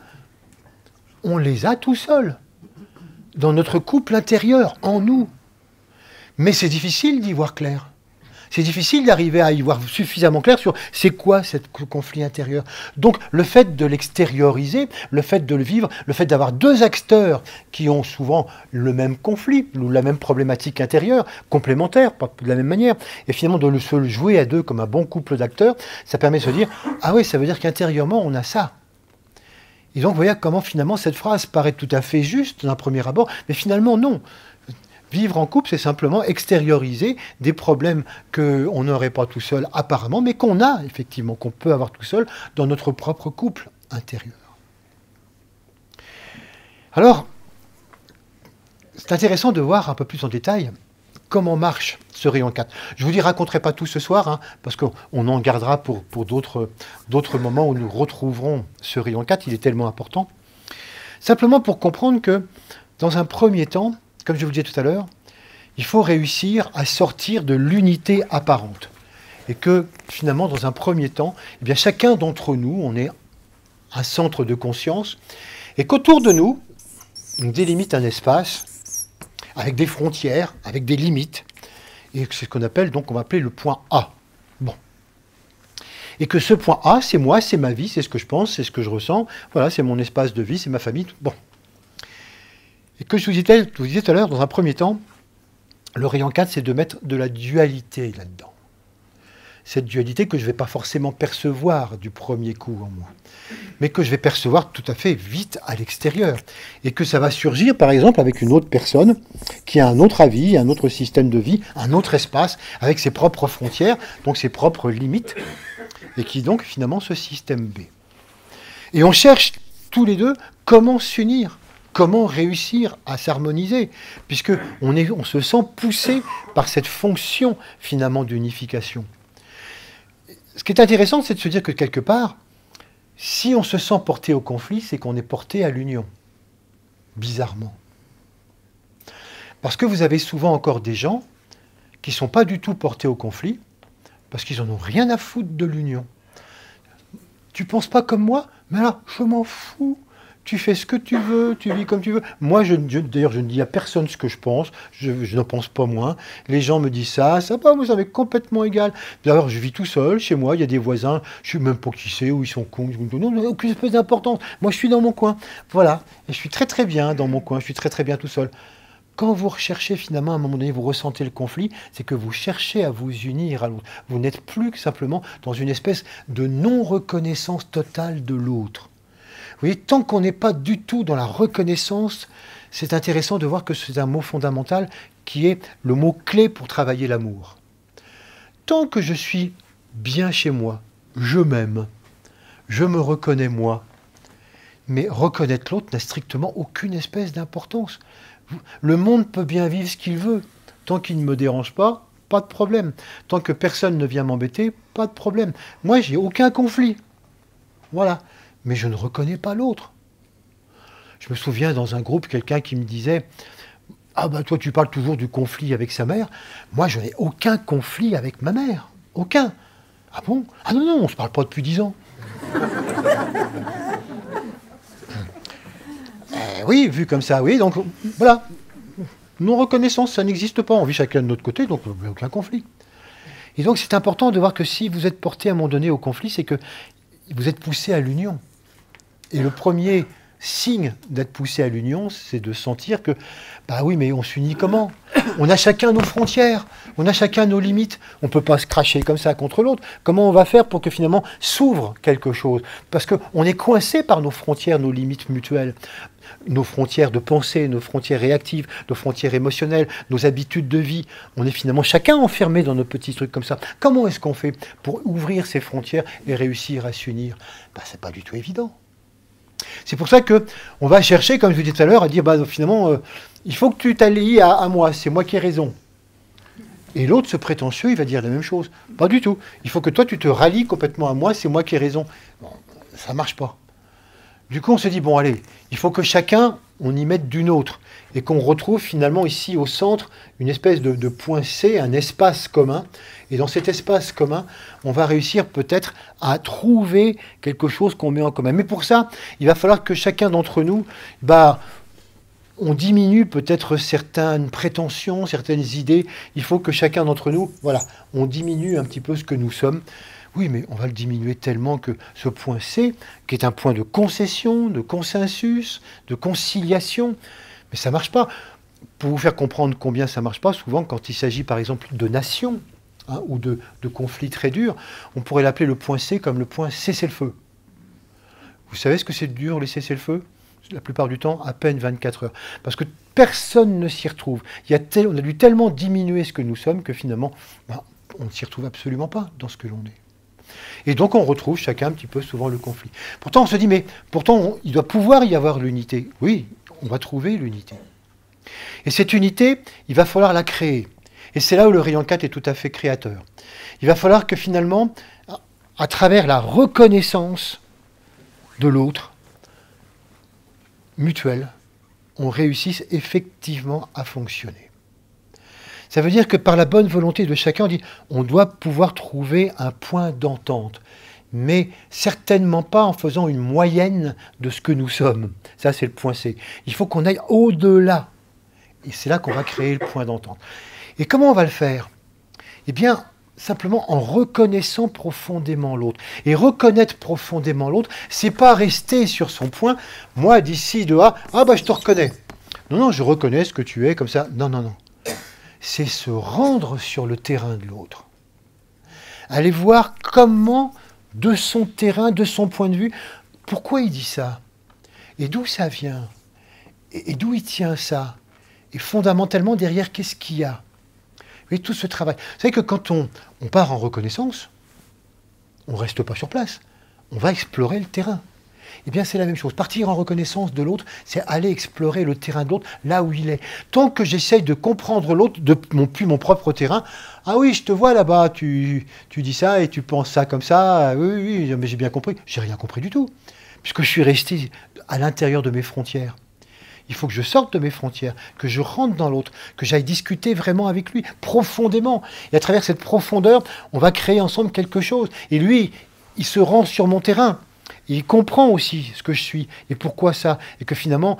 on les a tout seuls, dans notre couple intérieur, en nous. Mais c'est difficile d'y voir clair. C'est difficile d'arriver à y voir suffisamment clair sur c'est quoi ce conflit intérieur. Donc le fait de l'extérioriser, le fait de le vivre, le fait d'avoir deux acteurs qui ont souvent le même conflit ou la même problématique intérieure, complémentaire, pas de la même manière, et finalement de se le jouer à deux comme un bon couple d'acteurs, ça permet de se dire « Ah oui, ça veut dire qu'intérieurement on a ça ». Et donc vous voyez comment finalement cette phrase paraît tout à fait juste d'un premier abord, mais finalement non. Vivre en couple, c'est simplement extérioriser des problèmes qu'on n'aurait pas tout seul apparemment, mais qu'on a effectivement, qu'on peut avoir tout seul dans notre propre couple intérieur. Alors, c'est intéressant de voir un peu plus en détail comment marche ce rayon 4. Je ne vous y raconterai pas tout ce soir, hein, parce qu'on en gardera pour d'autres moments où nous retrouverons ce rayon 4, il est tellement important. Simplement pour comprendre que, dans un premier temps, comme je vous disais tout à l'heure, il faut réussir à sortir de l'unité apparente. Et que, finalement, dans un premier temps, eh bien, chacun d'entre nous, on est un centre de conscience, et qu'autour de nous, on délimite un espace avec des frontières, avec des limites, et c'est ce qu'on appelle, donc, on va appeler le point A. Bon. Et que ce point A, c'est moi, c'est ma vie, c'est ce que je pense, c'est ce que je ressens, voilà, c'est mon espace de vie, c'est ma famille, bon. Et que je vous disais tout à l'heure, dans un premier temps, le rayon 4, c'est de mettre de la dualité là-dedans. Cette dualité que je ne vais pas forcément percevoir du premier coup en moi, mais que je vais percevoir tout à fait vite à l'extérieur. Et que ça va surgir, par exemple, avec une autre personne qui a un autre avis, un autre système de vie, un autre espace, avec ses propres frontières, donc ses propres limites, et qui donc, finalement, ce système B. Et on cherche tous les deux comment s'unir. Comment réussir à s'harmoniser, puisqu'on se sent poussé par cette fonction, finalement, d'unification. Ce qui est intéressant, c'est de se dire que, quelque part, si on se sent porté au conflit, c'est qu'on est porté à l'union. Bizarrement. Parce que vous avez souvent encore des gens qui ne sont pas du tout portés au conflit, parce qu'ils n'en ont rien à foutre de l'union. Tu ne penses pas comme moi? Mais alors, je m'en fous. Tu fais ce que tu veux, tu vis comme tu veux. Moi, d'ailleurs, je ne dis à personne ce que je pense, je n'en pense pas moins. Les gens me disent ça, moi, ça m'est complètement égal. D'ailleurs, je vis tout seul, chez moi, il y a des voisins, je ne sais même pas qui c'est, où ils sont cons, non, aucune espèce d'importance. Moi, je suis dans mon coin. Voilà, et je suis très très bien dans mon coin, je suis très très bien tout seul. Quand vous recherchez finalement, à un moment donné, vous ressentez le conflit, c'est que vous cherchez à vous unir à l'autre. Vous n'êtes plus que simplement dans une espèce de non-reconnaissance totale de l'autre. Vous voyez, tant qu'on n'est pas du tout dans la reconnaissance, c'est intéressant de voir que c'est un mot fondamental qui est le mot clé pour travailler l'amour. Tant que je suis bien chez moi, je m'aime, je me reconnais moi, mais reconnaître l'autre n'a strictement aucune espèce d'importance. Le monde peut bien vivre ce qu'il veut. Tant qu'il ne me dérange pas, pas de problème. Tant que personne ne vient m'embêter, pas de problème. Moi, j'ai aucun conflit. Voilà. Mais je ne reconnais pas l'autre. Je me souviens dans un groupe, quelqu'un qui me disait « Ah ben toi tu parles toujours du conflit avec sa mère. Moi je n'ai aucun conflit avec ma mère. Aucun. » Ah bon? Ah non, non, on ne se parle pas depuis 10 ans. Oui, vu comme ça, oui. Donc voilà. Non-reconnaissance, ça n'existe pas. On vit chacun de notre côté, donc il n'y a aucun conflit. Et donc c'est important de voir que si vous êtes porté à un moment donné au conflit, c'est que vous êtes poussé à l'union. Et le premier signe d'être poussé à l'union, c'est de sentir que, bah oui, mais on s'unit comment? On a chacun nos frontières, on a chacun nos limites. On ne peut pas se cracher comme ça contre l'autre. Comment on va faire pour que finalement s'ouvre quelque chose? Parce qu'on est coincé par nos frontières, nos limites mutuelles. Nos frontières de pensée, nos frontières réactives, nos frontières émotionnelles, nos habitudes de vie. On est finalement chacun enfermé dans nos petits trucs comme ça. Comment est-ce qu'on fait pour ouvrir ces frontières et réussir à s'unir? Ben, c'est pas du tout évident. C'est pour ça qu'on va chercher, comme je vous disais tout à l'heure, à dire bah, finalement, il faut que tu t'allies à moi, c'est moi qui ai raison. Et l'autre, ce prétentieux, il va dire la même chose. Pas du tout. Il faut que toi, tu te rallies complètement à moi, c'est moi qui ai raison. Bon, ça ne marche pas. Du coup, on se dit, bon, allez, il faut que chacun, on y mette d'une autre. Et qu'on retrouve finalement ici au centre une espèce de point C, un espace commun. Et dans cet espace commun, on va réussir peut-être à trouver quelque chose qu'on met en commun. Mais pour ça, il va falloir que chacun d'entre nous, on diminue peut-être certaines prétentions, certaines idées. Il faut que chacun d'entre nous, voilà, on diminue un petit peu ce que nous sommes. Oui, mais on va le diminuer tellement que ce point C, qui est un point de concession, de consensus, de conciliation, mais ça ne marche pas. Pour vous faire comprendre combien ça ne marche pas, souvent quand il s'agit par exemple de nations ou de conflits très durs, on pourrait l'appeler le point C comme le point cessez-le-feu. Vous savez ce que c'est dur les cessez-le-feu? La plupart du temps, à peine 24 heures. Parce que personne ne s'y retrouve. On a dû tellement diminuer ce que nous sommes que finalement, on ne s'y retrouve absolument pas dans ce que l'on est. Et donc on retrouve chacun un petit peu souvent le conflit. Pourtant on se dit, mais pourtant il doit pouvoir y avoir l'unité. Oui, on va trouver l'unité. Et cette unité, il va falloir la créer. Et c'est là où le rayon 4 est tout à fait créateur. Il va falloir que finalement, à travers la reconnaissance de l'autre, mutuelle, on réussisse effectivement à fonctionner. Ça veut dire que par la bonne volonté de chacun, on dit on doit pouvoir trouver un point d'entente, mais certainement pas en faisant une moyenne de ce que nous sommes. Ça, c'est le point C. Il faut qu'on aille au-delà. Et c'est là qu'on va créer le point d'entente. Et comment on va le faire? Eh bien, simplement en reconnaissant profondément l'autre. Et reconnaître profondément l'autre, c'est pas rester sur son point. Moi, d'ici, de A, je te reconnais. Non, non, je reconnais ce que tu es, comme ça. Non, non, non. C'est se rendre sur le terrain de l'autre. Aller voir comment, de son terrain, de son point de vue, pourquoi il dit ça? Et d'où ça vient? Et d'où il tient ça? Et fondamentalement, derrière, qu'est-ce qu'il y a? Vous voyez, tout ce travail. Vous savez que quand on part en reconnaissance, on ne reste pas sur place. On va explorer le terrain. Eh bien, c'est la même chose. Partir en reconnaissance de l'autre, c'est aller explorer le terrain de l'autre, là où il est. Tant que j'essaye de comprendre l'autre depuis mon propre terrain, ah oui, je te vois là-bas, tu dis ça et tu penses ça comme ça, oui, mais j'ai bien compris. J'ai rien compris du tout, puisque je suis resté à l'intérieur de mes frontières. Il faut que je sorte de mes frontières, que je rentre dans l'autre, que j'aille discuter vraiment avec lui, profondément. Et à travers cette profondeur, on va créer ensemble quelque chose. Et lui, il se rend sur mon terrain. Il comprend aussi ce que je suis et pourquoi ça. Et que finalement,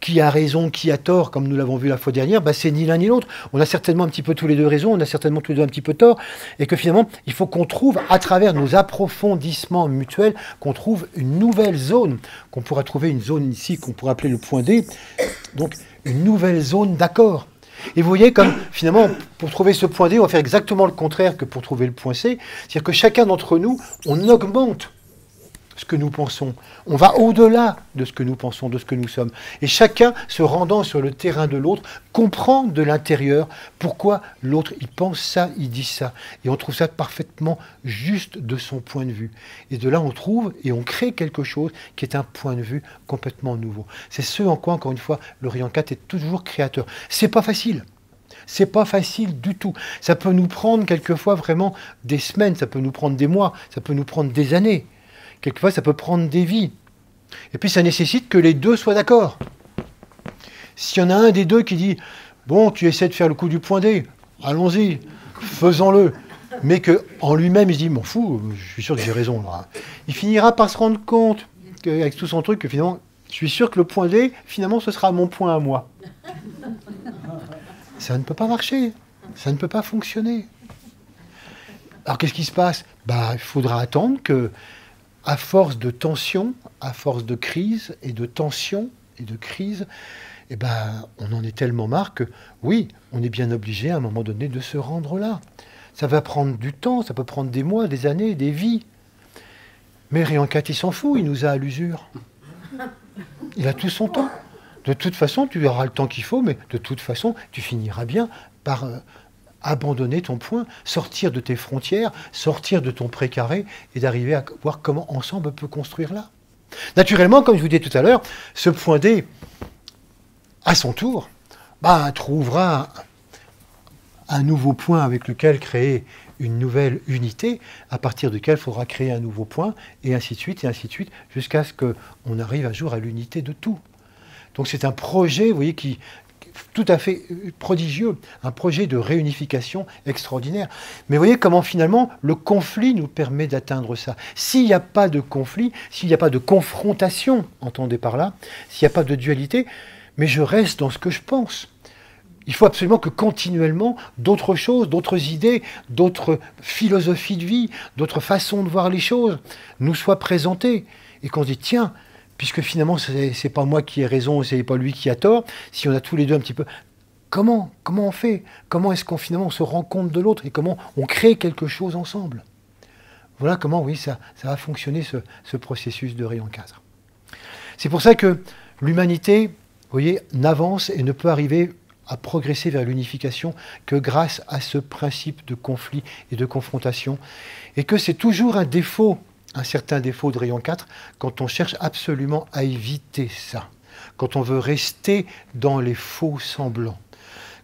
qui a raison, qui a tort, comme nous l'avons vu la fois dernière, c'est ni l'un ni l'autre. On a certainement un petit peu tous les deux raison, on a certainement tous les deux un petit peu tort. Et que finalement, il faut qu'on trouve, à travers nos approfondissements mutuels, qu'on trouve une nouvelle zone, qu'on pourra trouver une zone ici, qu'on pourrait appeler le point D. Donc, une nouvelle zone d'accord. Et vous voyez, comme finalement, pour trouver ce point D, on va faire exactement le contraire que pour trouver le point C. C'est-à-dire que chacun d'entre nous, on augmente ce que nous pensons. On va au-delà de ce que nous pensons, de ce que nous sommes. Et chacun, se rendant sur le terrain de l'autre, comprend de l'intérieur pourquoi l'autre, il pense ça, il dit ça. Et on trouve ça parfaitement juste de son point de vue. Et de là, on trouve et on crée quelque chose qui est un point de vue complètement nouveau. C'est ce en quoi, encore une fois, le rayon 4 est toujours créateur. C'est pas facile. C'est pas facile du tout. Ça peut nous prendre quelquefois vraiment des semaines, ça peut nous prendre des mois, ça peut nous prendre des années. Quelquefois, ça peut prendre des vies. Et puis, ça nécessite que les deux soient d'accord. S'il y en a un des deux qui dit « Bon, tu essaies de faire le coup du point D, allons-y, faisons-le. » Mais qu'en lui-même, il se dit « M'en fous, je suis sûr que j'ai raison. » Il finira par se rendre compte, avec tout son truc, que finalement, je suis sûr que le point D, finalement, ce sera mon point à moi. Ça ne peut pas marcher. Ça ne peut pas fonctionner. Alors, qu'est-ce qui se passe? Il faudra attendre que, à force de tension, à force de crise et de tension et de crise, on en est tellement marre que, oui, on est bien obligé à un moment donné de se rendre là. Ça va prendre du temps, ça peut prendre des mois, des années, des vies. Mais Rayon 4, il s'en fout, il nous a à l'usure. Il a tout son temps. De toute façon, tu auras le temps qu'il faut, mais de toute façon, tu finiras bien par abandonner ton point, sortir de tes frontières, sortir de ton précaré et d'arriver à voir comment ensemble on peut construire là. Naturellement, comme je vous disais tout à l'heure, ce point D, à son tour, trouvera un nouveau point avec lequel créer une nouvelle unité, à partir duquel il faudra créer un nouveau point, et ainsi de suite, jusqu'à ce qu'on arrive un jour à l'unité de tout. Donc c'est un projet, vous voyez, qui tout à fait prodigieux, un projet de réunification extraordinaire. Mais vous voyez comment finalement le conflit nous permet d'atteindre ça. S'il n'y a pas de conflit, s'il n'y a pas de confrontation, entendez par là, s'il n'y a pas de dualité, mais je reste dans ce que je pense. Il faut absolument que continuellement d'autres choses, d'autres idées, d'autres philosophies de vie, d'autres façons de voir les choses nous soient présentées. Et qu'on se dise, tiens, puisque finalement c'est pas moi qui ai raison, c'est pas lui qui a tort, si on a tous les deux un petit peu... Comment on fait? Comment est-ce qu'on finalement on se rend compte de l'autre et comment on crée quelque chose ensemble? Voilà comment, oui, ça va fonctionner ce processus de rayon 4. C'est pour ça que l'humanité, vous voyez, n'avance et ne peut arriver à progresser vers l'unification que grâce à ce principe de conflit et de confrontation. Et que c'est toujours un défaut, un certain défaut de rayon 4, quand on cherche absolument à éviter ça. Quand on veut rester dans les faux semblants.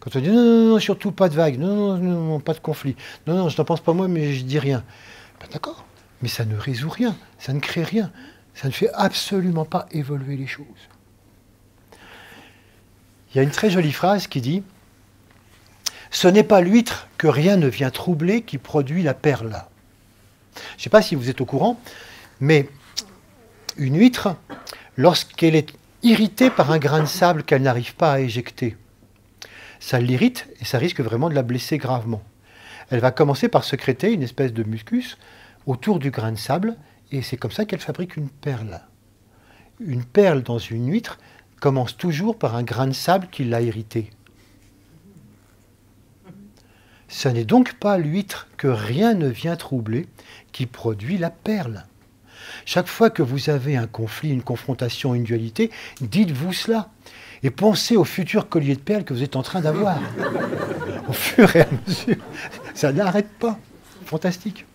Quand on dit non, surtout pas de vague, non, pas de conflit. Non, je n'en pense pas moi, mais je dis rien. Ben, d'accord, mais ça ne résout rien, ça ne crée rien. Ça ne fait absolument pas évoluer les choses. Il y a une très jolie phrase qui dit « Ce n'est pas l'huître que rien ne vient troubler qui produit la perle. » Je ne sais pas si vous êtes au courant, mais une huître, lorsqu'elle est irritée par un grain de sable qu'elle n'arrive pas à éjecter, ça l'irrite et ça risque vraiment de la blesser gravement. Elle va commencer par sécréter une espèce de mucus autour du grain de sable et c'est comme ça qu'elle fabrique une perle. Une perle dans une huître commence toujours par un grain de sable qui l'a irrité. Ce n'est donc pas l'huître que rien ne vient troubler qui produit la perle. Chaque fois que vous avez un conflit, une confrontation, une dualité, dites-vous cela. Et pensez au futur collier de perles que vous êtes en train d'avoir. Au fur et à mesure. Ça n'arrête pas. Fantastique.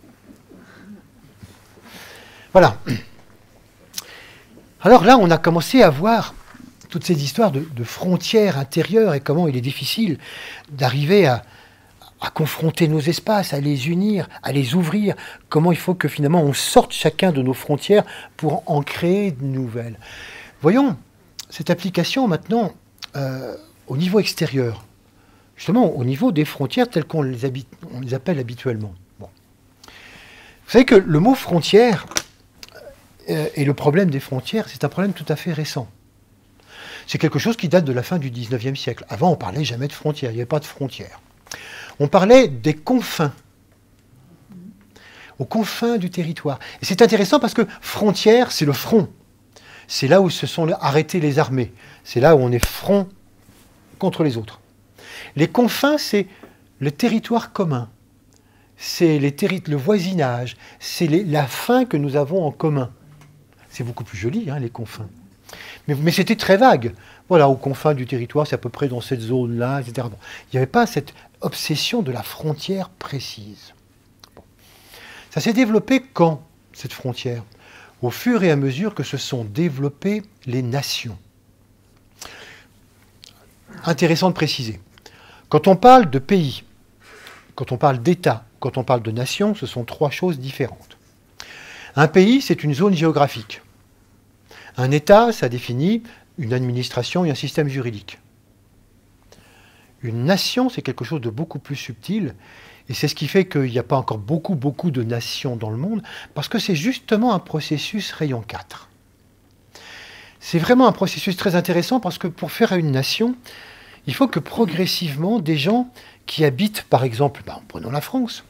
Voilà. Alors là, on a commencé à voir toutes ces histoires de frontières intérieures et comment il est difficile d'arriver à confronter nos espaces, à les unir, à les ouvrir, comment il faut que finalement on sorte chacun de nos frontières pour en créer de nouvelles. Voyons cette application maintenant au niveau extérieur, justement au niveau des frontières telles qu'on les appelle habituellement. Bon. Vous savez que le mot frontière et le problème des frontières, c'est un problème tout à fait récent. C'est quelque chose qui date de la fin du 19e siècle. Avant, on ne parlait jamais de frontières, il n'y avait pas de frontières. On parlait des confins, aux confins du territoire. Et c'est intéressant parce que frontière, c'est le front. C'est là où se sont arrêtées les armées. C'est là où on est front contre les autres. Les confins, c'est le territoire commun. C'est le voisinage. C'est la fin que nous avons en commun. C'est beaucoup plus joli, hein, les confins. Mais c'était très vague. Voilà, aux confins du territoire, c'est à peu près dans cette zone-là, etc. Bon, il n'y avait pas cette obsession de la frontière précise. Bon. Ça s'est développé quand, cette frontière? Au fur et à mesure que se sont développées les nations. Intéressant de préciser. Quand on parle de pays, quand on parle d'État, quand on parle de nation, ce sont trois choses différentes. Un pays, c'est une zone géographique. Un État, ça définit une administration et un système juridique. Une nation, c'est quelque chose de beaucoup plus subtil, et c'est ce qui fait qu'il n'y a pas encore beaucoup de nations dans le monde, parce que c'est justement un processus rayon 4. C'est vraiment un processus très intéressant, parce que pour faire une nation, il faut que progressivement, des gens qui habitent, par exemple, prenons la France,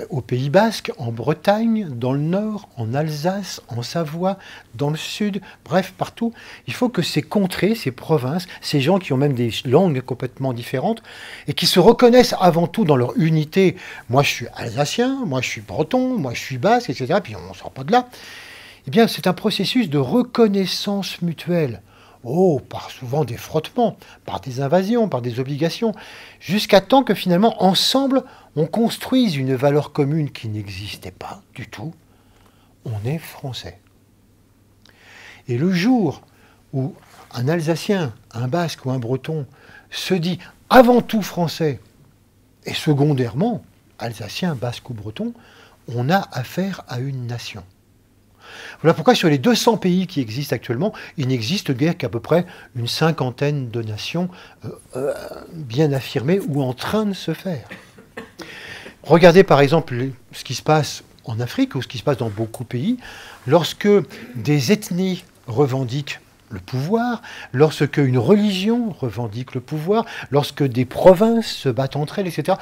au Pays Basque, en Bretagne, dans le Nord, en Alsace, en Savoie, dans le Sud, bref, partout. Il faut que ces contrées, ces provinces, ces gens qui ont même des langues complètement différentes et qui se reconnaissent avant tout dans leur unité. Moi, je suis alsacien, moi, je suis breton, moi, je suis basque, etc. Puis on ne sort pas de là. Eh bien, c'est un processus de reconnaissance mutuelle. Oh, par souvent des frottements, par des invasions, par des obligations, jusqu'à temps que finalement, ensemble, on construise une valeur commune qui n'existait pas du tout. On est français. Et le jour où un Alsacien, un Basque ou un Breton se dit avant tout français et secondairement alsacien, basque ou breton, on a affaire à une nation. Voilà pourquoi sur les 200 pays qui existent actuellement, il n'existe guère qu'à peu près une cinquantaine de nations bien affirmées ou en train de se faire. Regardez par exemple ce qui se passe en Afrique ou ce qui se passe dans beaucoup de pays, lorsque des ethnies revendiquent le pouvoir, lorsque une religion revendique le pouvoir, lorsque des provinces se battent entre elles, etc.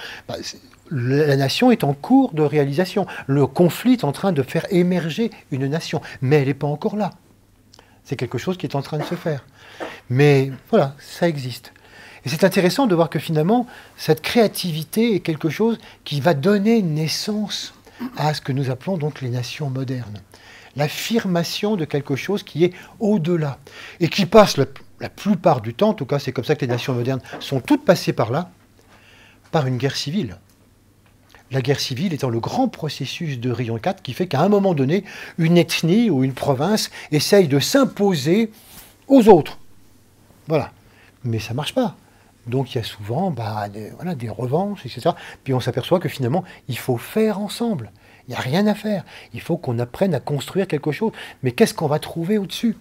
La nation est en cours de réalisation. Le conflit est en train de faire émerger une nation, mais elle n'est pas encore là. C'est quelque chose qui est en train de se faire. Mais voilà, ça existe. Et c'est intéressant de voir que finalement, cette créativité est quelque chose qui va donner naissance à ce que nous appelons donc les nations modernes. L'affirmation de quelque chose qui est au-delà et qui passe la plupart du temps, en tout cas c'est comme ça que les nations modernes sont toutes passées par là, par une guerre civile. La guerre civile étant le grand processus de Rion IV qui fait qu'à un moment donné, une ethnie ou une province essaye de s'imposer aux autres. Voilà. Mais ça ne marche pas. Donc il y a souvent des revanches, etc. Puis on s'aperçoit que finalement, il faut faire ensemble. Il n'y a rien à faire. Il faut qu'on apprenne à construire quelque chose. Mais qu'est-ce qu'on va trouver au-dessus ?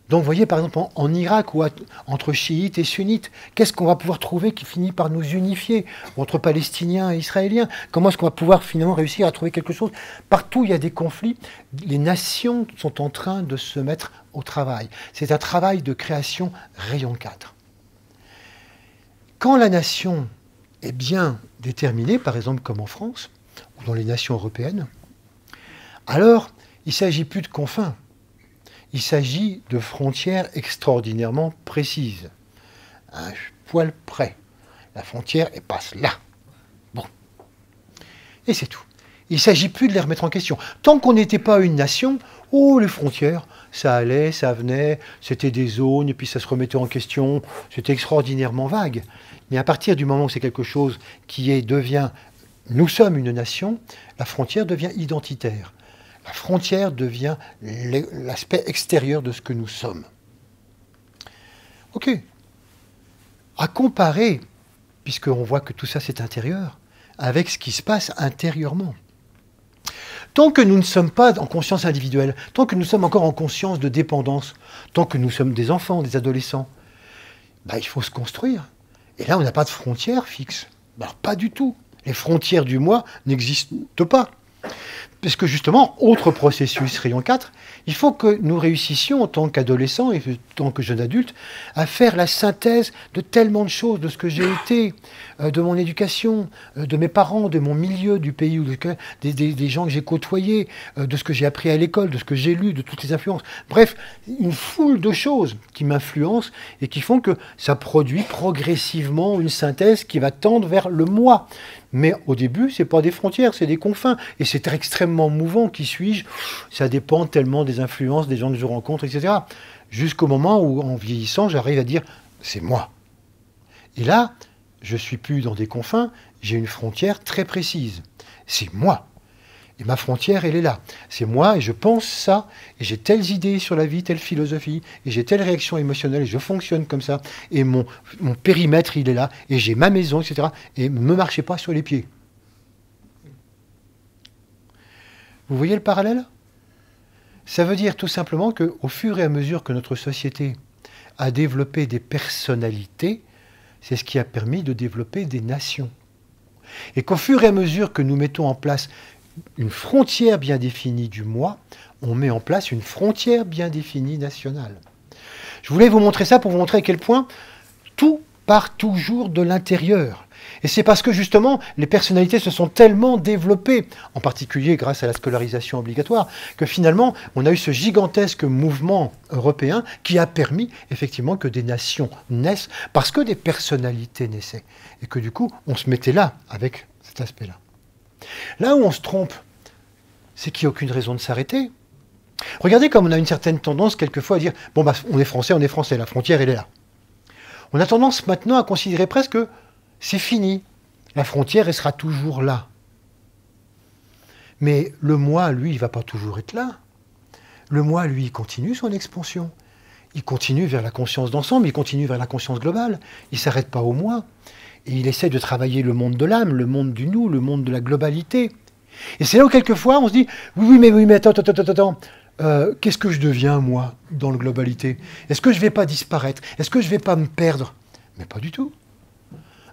Donc vous voyez par exemple en Irak ou entre chiites et sunnites, qu'est-ce qu'on va pouvoir trouver qui finit par nous unifier entre Palestiniens et Israéliens? Comment est-ce qu'on va pouvoir finalement réussir à trouver quelque chose? Partout il y a des conflits, les nations sont en train de se mettre au travail. C'est un travail de création rayon 4. Quand la nation est bien déterminée, par exemple comme en France, ou dans les nations européennes, alors il ne s'agit plus de confins. Il s'agit de frontières extraordinairement précises. Un poil près. La frontière, elle passe là. Bon. Et c'est tout. Il ne s'agit plus de les remettre en question. Tant qu'on n'était pas une nation, les frontières, ça allait, ça venait, c'était des zones, et puis ça se remettait en question. C'était extraordinairement vague. Mais à partir du moment où c'est quelque chose qui devient, nous sommes une nation, la frontière devient identitaire. La frontière devient l'aspect extérieur de ce que nous sommes. Ok. À comparer, puisqu'on voit que tout ça c'est intérieur, avec ce qui se passe intérieurement. Tant que nous ne sommes pas en conscience individuelle, tant que nous sommes encore en conscience de dépendance, tant que nous sommes des enfants, des adolescents, il faut se construire. Et là, on n'a pas de frontières fixes. Alors, pas du tout. Les frontières du moi n'existent pas. Parce que justement, autre processus, rayon 4, il faut que nous réussissions en tant qu'adolescents et en tant que jeunes adultes à faire la synthèse de tellement de choses, de ce que j'ai été, de mon éducation, de mes parents, de mon milieu, du pays, des gens que j'ai côtoyés, de ce que j'ai appris à l'école, de ce que j'ai lu, de toutes les influences. Bref, une foule de choses qui m'influencent et qui font que ça produit progressivement une synthèse qui va tendre vers le moi. Mais au début, ce n'est pas des frontières, c'est des confins. Et c'est extrêmement mouvant. Qui suis-je? Ça dépend tellement des influences, des gens que je rencontre, etc. Jusqu'au moment où, en vieillissant, j'arrive à dire « c'est moi ». Et là, je ne suis plus dans des confins, j'ai une frontière très précise. C'est moi. Et ma frontière, elle est là. C'est moi et je pense ça, et j'ai telles idées sur la vie, telle philosophie, et j'ai telle réaction émotionnelle, et je fonctionne comme ça, et mon périmètre, il est là, et j'ai ma maison, etc. Et ne me marchez pas sur les pieds. Vous voyez le parallèle? Ça veut dire tout simplement qu'au fur et à mesure que notre société a développé des personnalités, c'est ce qui a permis de développer des nations. Et qu'au fur et à mesure que nous mettons en place une frontière bien définie du moi, on met en place une frontière bien définie nationale. Je voulais vous montrer ça pour vous montrer à quel point tout part toujours de l'intérieur. Et c'est parce que justement, les personnalités se sont tellement développées, en particulier grâce à la scolarisation obligatoire, que finalement, on a eu ce gigantesque mouvement européen qui a permis effectivement que des nations naissent, parce que des personnalités naissaient. Et que du coup, on se mettait là, avec cet aspect-là. Là où on se trompe, c'est qu'il n'y a aucune raison de s'arrêter. Regardez comme on a une certaine tendance quelquefois à dire « bon, on est français, la frontière, elle est là ». On a tendance maintenant à considérer presque que c'est fini, la frontière, elle sera toujours là. Mais le moi, lui, il ne va pas toujours être là. Le moi, lui, il continue son expansion. il continue vers la conscience d'ensemble, il continue vers la conscience globale. Il ne s'arrête pas au moi. Et il essaie de travailler le monde de l'âme, le monde du nous, le monde de la globalité. Et c'est là où quelquefois on se dit, oui, mais attends. Qu'est-ce que je deviens, moi, dans la globalité? Est-ce que je ne vais pas disparaître? Est-ce que je ne vais pas me perdre? Mais pas du tout.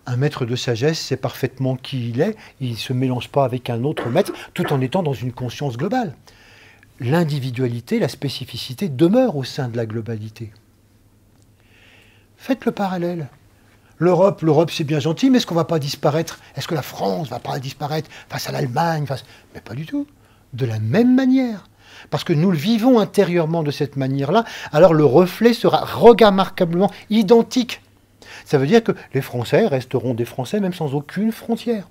Un maître de sagesse sait parfaitement qui il est, il ne se mélange pas avec un autre maître, tout en étant dans une conscience globale. L'individualité, la spécificité demeure au sein de la globalité. Faites le parallèle. L'Europe, c'est bien gentil, mais est-ce qu'on ne va pas disparaître? Est-ce que la France ne va pas disparaître face à l'Allemagne? Mais pas du tout. De la même manière. Parce que nous le vivons intérieurement de cette manière-là, alors le reflet sera remarquablement identique. Ça veut dire que les Français resteront des Français même sans aucune frontière.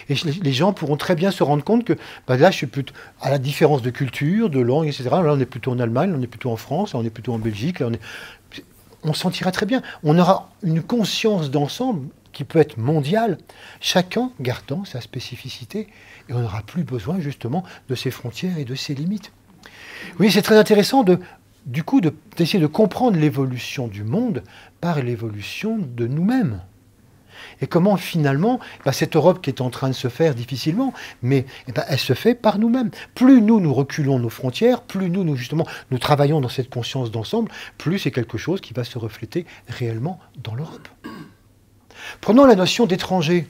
Et les gens pourront très bien se rendre compte que là, je suis plutôt à la différence de culture, de langue, etc. Là, on est plutôt en Allemagne, là, on est plutôt en France, là, on est plutôt en Belgique. Là, on s'en tirera très bien. On aura une conscience d'ensemble qui peut être mondiale, chacun gardant sa spécificité. Et on n'aura plus besoin justement de ses frontières et de ses limites. Oui, c'est très intéressant d'essayer de comprendre l'évolution du monde par l'évolution de nous-mêmes. Et comment finalement, cette Europe qui est en train de se faire difficilement, mais elle se fait par nous-mêmes. Plus nous reculons nos frontières, plus nous travaillons dans cette conscience d'ensemble, plus c'est quelque chose qui va se refléter réellement dans l'Europe. Prenons la notion d'étranger,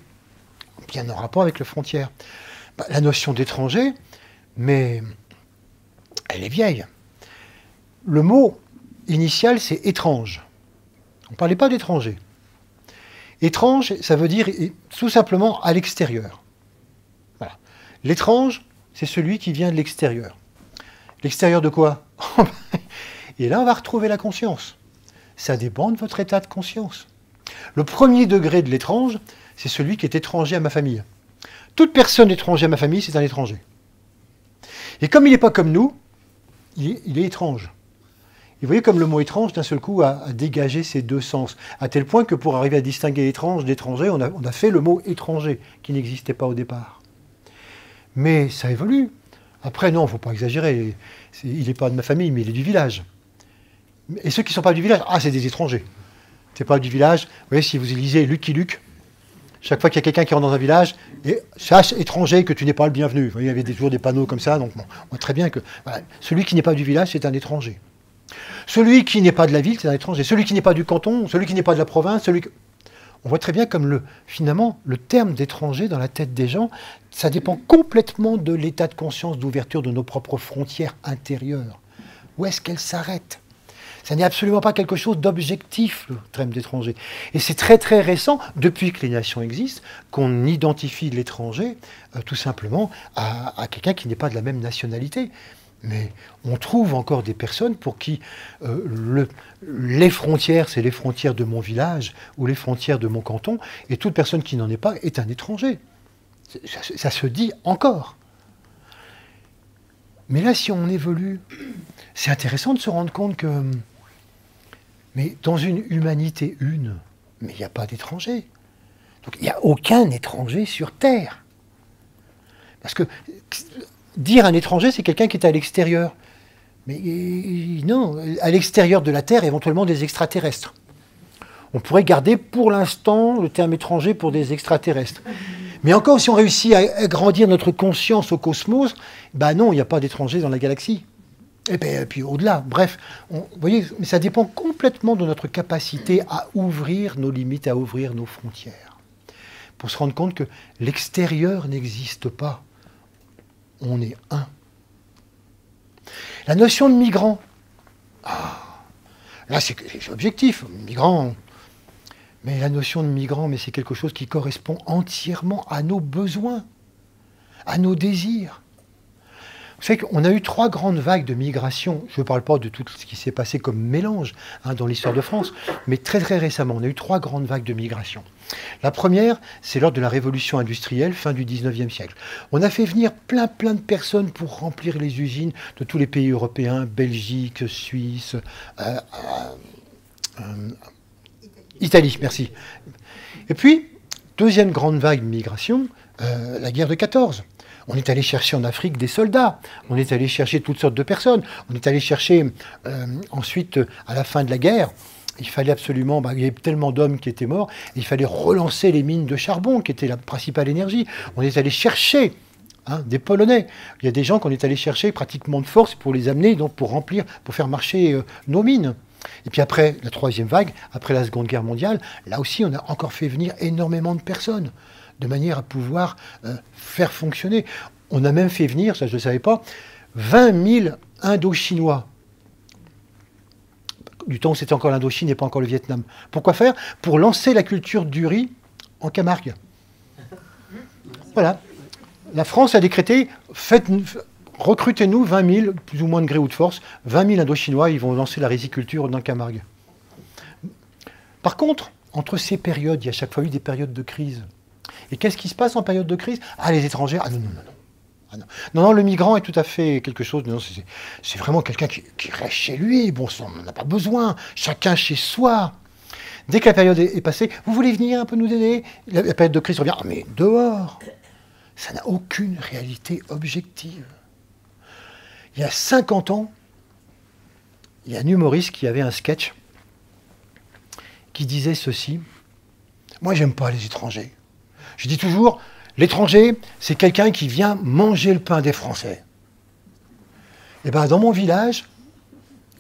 bien en rapport avec les frontières. La notion d'étranger, mais elle est vieille. Le mot initial, c'est étrange. On ne parlait pas d'étranger. Étrange, ça veut dire tout simplement à l'extérieur. Voilà. L'étrange, c'est celui qui vient de l'extérieur. L'extérieur de quoi? Et là, on va retrouver la conscience. Ça dépend de votre état de conscience. Le premier degré de l'étrange, c'est celui qui est étranger à ma famille. Toute personne étrangère à ma famille, c'est un étranger. Et comme il n'est pas comme nous, il est étrange. Et vous voyez comme le mot étrange, d'un seul coup, a dégagé ces deux sens. À tel point que pour arriver à distinguer étrange d'étranger, on a fait le mot étranger, qui n'existait pas au départ. Mais ça évolue. Après, non, il ne faut pas exagérer. Il n'est pas de ma famille, mais il est du village. Et ceux qui ne sont pas du village, c'est des étrangers. C'est pas du village. Vous voyez, si vous lisez Lucky Luke, chaque fois qu'il y a quelqu'un qui rentre dans un village, et sache étranger que tu n'es pas le bienvenu. Vous voyez, il y avait toujours des panneaux comme ça, donc bon, on voit très bien que celui qui n'est pas du village, c'est un étranger. Celui qui n'est pas de la ville, c'est un étranger. Celui qui n'est pas du canton, celui qui n'est pas de la province, on voit très bien comme finalement, le terme d'étranger dans la tête des gens, ça dépend complètement de l'état de conscience d'ouverture de nos propres frontières intérieures. Où est-ce qu'elles s'arrêtent? Ça n'est absolument pas quelque chose d'objectif, le terme d'étranger. Et c'est très très récent, depuis que les nations existent, qu'on identifie l'étranger tout simplement à quelqu'un qui n'est pas de la même nationalité. Mais on trouve encore des personnes pour qui les frontières, c'est les frontières de mon village ou les frontières de mon canton, et toute personne qui n'en est pas est un étranger. Ça se dit encore. Mais là, si on évolue, c'est intéressant de se rendre compte que, mais dans une humanité une, mais il n'y a pas d'étrangers. Donc il n'y a aucun étranger sur Terre. Parce que dire un étranger, c'est quelqu'un qui est à l'extérieur. Mais non, à l'extérieur de la Terre, éventuellement des extraterrestres. On pourrait garder pour l'instant le terme étranger pour des extraterrestres. Mais encore, si on réussit à agrandir notre conscience au cosmos, non, il n'y a pas d'étrangers dans la galaxie. Et puis au-delà, bref, vous voyez, mais ça dépend complètement de notre capacité à ouvrir nos limites, à ouvrir nos frontières. Pour se rendre compte que l'extérieur n'existe pas. On est un. La notion de migrant. Là, c'est objectif. Migrant. Mais la notion de migrant, c'est quelque chose qui correspond entièrement à nos besoins, à nos désirs. Vous savez qu'on a eu 3 grandes vagues de migration. Je ne parle pas de tout ce qui s'est passé comme mélange dans l'histoire de France, mais très très récemment, on a eu 3 grandes vagues de migration. La première, c'est lors de la révolution industrielle, fin du 19e siècle. On a fait venir plein de personnes pour remplir les usines de tous les pays européens, Belgique, Suisse, Italie, merci. Et puis, deuxième grande vague de migration, la guerre de 14. On est allé chercher en Afrique des soldats, on est allé chercher toutes sortes de personnes, on est allé chercher ensuite, à la fin de la guerre, il fallait absolument, il y avait tellement d'hommes qui étaient morts, il fallait relancer les mines de charbon, qui étaient la principale énergie. On est allé chercher des Polonais. Il y a des gens qu'on est allé chercher pratiquement de force pour les amener, donc pour remplir, pour faire marcher nos mines. Et puis après la troisième vague, après la Seconde Guerre mondiale, là aussi on a encore fait venir énormément de personnes, de manière à pouvoir faire fonctionner. On a même fait venir, ça je ne savais pas, 20 000 Indo-Chinois. Du temps où c'était encore l'Indochine et pas encore le Vietnam. Pourquoi faire? Pour lancer la culture du riz en Camargue. Voilà. La France a décrété, recrutez-nous 20 000, plus ou moins de gré ou de force, 20 000 Indochinois, ils vont lancer la riziculture dans Camargue. Par contre, entre ces périodes, il y a à chaque fois eu des périodes de crise. Et qu'est-ce qui se passe en période de crise? Les étrangers, non, non, non, non. Non, le migrant est tout à fait quelque chose. C'est vraiment quelqu'un qui reste chez lui. Bon, on n'en a pas besoin. Chacun chez soi. Dès que la période est passée, vous voulez venir un peu nous aider? La période de crise revient. Mais dehors, ça n'a aucune réalité objective. Il y a 50 ans, il y a un humoriste qui avait un sketch qui disait ceci. Moi, j'aime pas les étrangers. Je dis toujours, l'étranger, c'est quelqu'un qui vient manger le pain des Français. Et bien, dans mon village,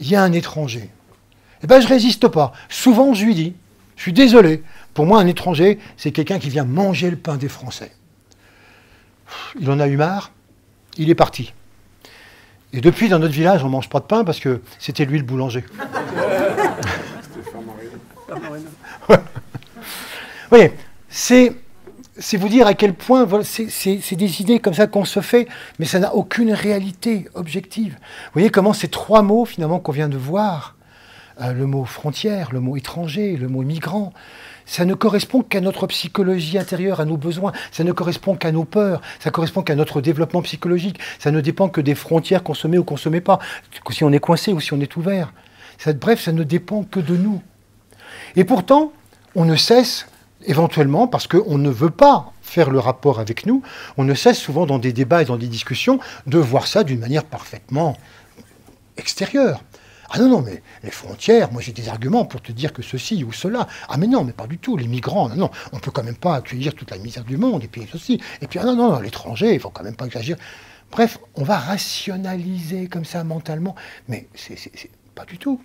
il y a un étranger. Et bien, je ne résiste pas. Souvent, je lui dis, je suis désolé, pour moi, un étranger, c'est quelqu'un qui vient manger le pain des Français. Il en a eu marre, il est parti. Et depuis, dans notre village, on ne mange pas de pain parce que c'était lui le boulanger. Vous voyez, c'est vous dire à quel point c'est des idées comme ça qu'on se fait, mais ça n'a aucune réalité objective. Vous voyez comment ces trois mots, finalement, qu'on vient de voir, le mot frontière, le mot étranger, le mot migrant, ça ne correspond qu'à notre psychologie intérieure, à nos besoins, ça ne correspond qu'à nos peurs, ça correspond qu'à notre développement psychologique, ça ne dépend que des frontières qu'on se met ou qu'on ne se met pas, si on est coincé ou si on est ouvert. Bref, ça ne dépend que de nous. Et pourtant, on ne cesse, éventuellement, parce qu'on ne veut pas faire le rapport avec nous, on ne cesse souvent dans des débats et dans des discussions de voir ça d'une manière parfaitement extérieure. Ah non, non, mais les frontières, moi j'ai des arguments pour te dire que ceci ou cela. Ah mais non, mais pas du tout, les migrants, non, non, on ne peut quand même pas accueillir toute la misère du monde, et puis ceci, et puis ah non, non, l'étranger, il ne faut quand même pas exagérer. Bref, on va rationaliser comme ça mentalement, mais c'est pas du tout.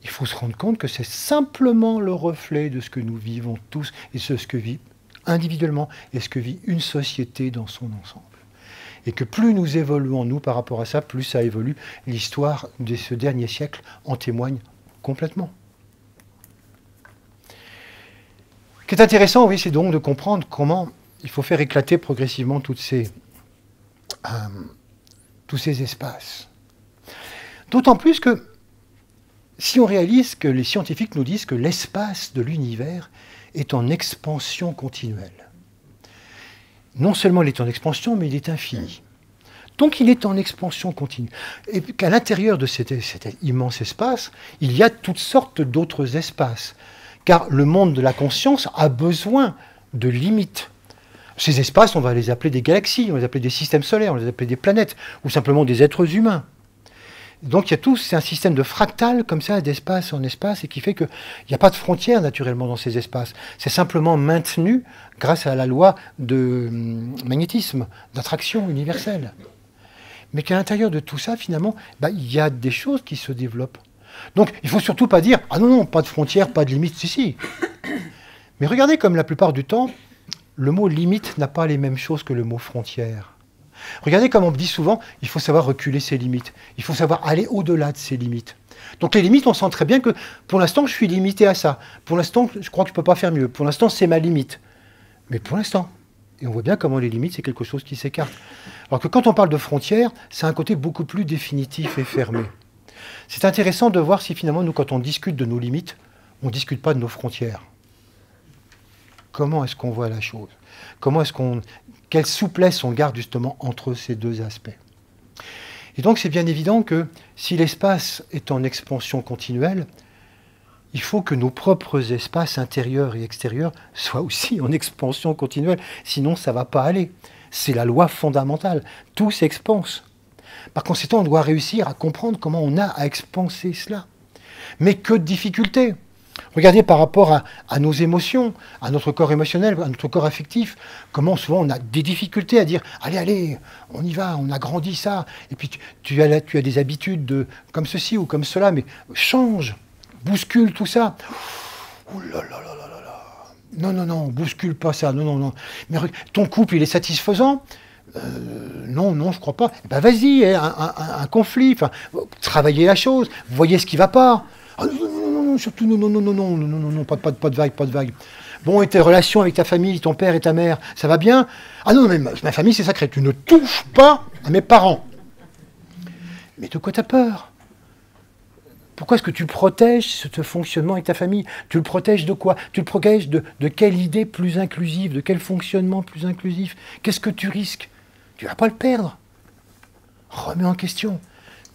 Il faut se rendre compte que c'est simplement le reflet de ce que nous vivons tous, et ce que vit individuellement, et ce que vit une société dans son ensemble. Et que plus nous évoluons, nous, par rapport à ça, plus ça évolue. L'histoire de ce dernier siècle en témoigne complètement. Ce qui est intéressant, oui, c'est donc de comprendre comment il faut faire éclater progressivement tous ces espaces. D'autant plus que, si on réalise que les scientifiques nous disent que l'espace de l'univers est en expansion continuelle. Non seulement il est en expansion, mais il est infini. Donc il est en expansion continue. Et qu'à l'intérieur de cet immense espace, il y a toutes sortes d'autres espaces. Car le monde de la conscience a besoin de limites. Ces espaces, on va les appeler des galaxies, on va les appeler des systèmes solaires, on va les appeler des planètes, ou simplement des êtres humains. Donc il y a tout, c'est un système de fractal comme ça, d'espace en espace, et qui fait qu'il n'y a pas de frontières naturellement dans ces espaces. C'est simplement maintenu grâce à la loi de magnétisme, d'attraction universelle. Mais qu'à l'intérieur de tout ça, finalement, il y a des choses qui se développent. Donc il ne faut surtout pas dire « Ah non, non, pas de frontières, pas de limites, si. » Mais regardez comme la plupart du temps, le mot « limite » n'a pas les mêmes choses que le mot « frontière ». Regardez comme on me dit souvent, il faut savoir reculer ses limites. Il faut savoir aller au-delà de ses limites. Donc les limites, on sent très bien que pour l'instant, je suis limité à ça. Pour l'instant, je crois que je ne peux pas faire mieux. Pour l'instant, c'est ma limite. Mais pour l'instant. Et on voit bien comment les limites, c'est quelque chose qui s'écarte. Alors que quand on parle de frontières, c'est un côté beaucoup plus définitif et fermé. C'est intéressant de voir si finalement, nous, quand on discute de nos limites, on ne discute pas de nos frontières. Comment est-ce qu'on voit la chose? Quelle souplesse on garde justement entre ces deux aspects. Et donc c'est bien évident que si l'espace est en expansion continuelle, il faut que nos propres espaces intérieurs et extérieurs soient aussi en expansion continuelle, sinon ça ne va pas aller. C'est la loi fondamentale. Tout s'expanse. Par conséquent, on doit réussir à comprendre comment on a à expanser cela. Mais que de difficultés! Regardez par rapport à nos émotions, à notre corps émotionnel, à notre corps affectif, comment souvent on a des difficultés à dire « Allez, allez, on y va, on a grandi ça. » Et puis tu as des habitudes comme ceci ou comme cela, mais change, bouscule tout ça. Oh là là là là là là. Non, non, non, bouscule pas ça, non, non, non. Mais ton couple, il est satisfaisant? Non, non, je crois pas. Eh ben vas-y, un conflit, travaillez la chose, voyez ce qui va pas. Ah, non, surtout non, non, non, non, non, non, non, non, pas de vague, pas de vague. Bon, et tes relations avec ta famille, ton père et ta mère, ça va bien? Ah non, mais ma famille, c'est sacré. Tu ne touches pas à mes parents. Mais de quoi t'as peur? Pourquoi est-ce que tu protèges ce fonctionnement avec ta famille? Tu le protèges de quoi? Tu le protèges de quelle idée plus inclusive? De quel fonctionnement plus inclusif? Qu'est-ce que tu risques? Tu ne vas pas le perdre. Remets en question.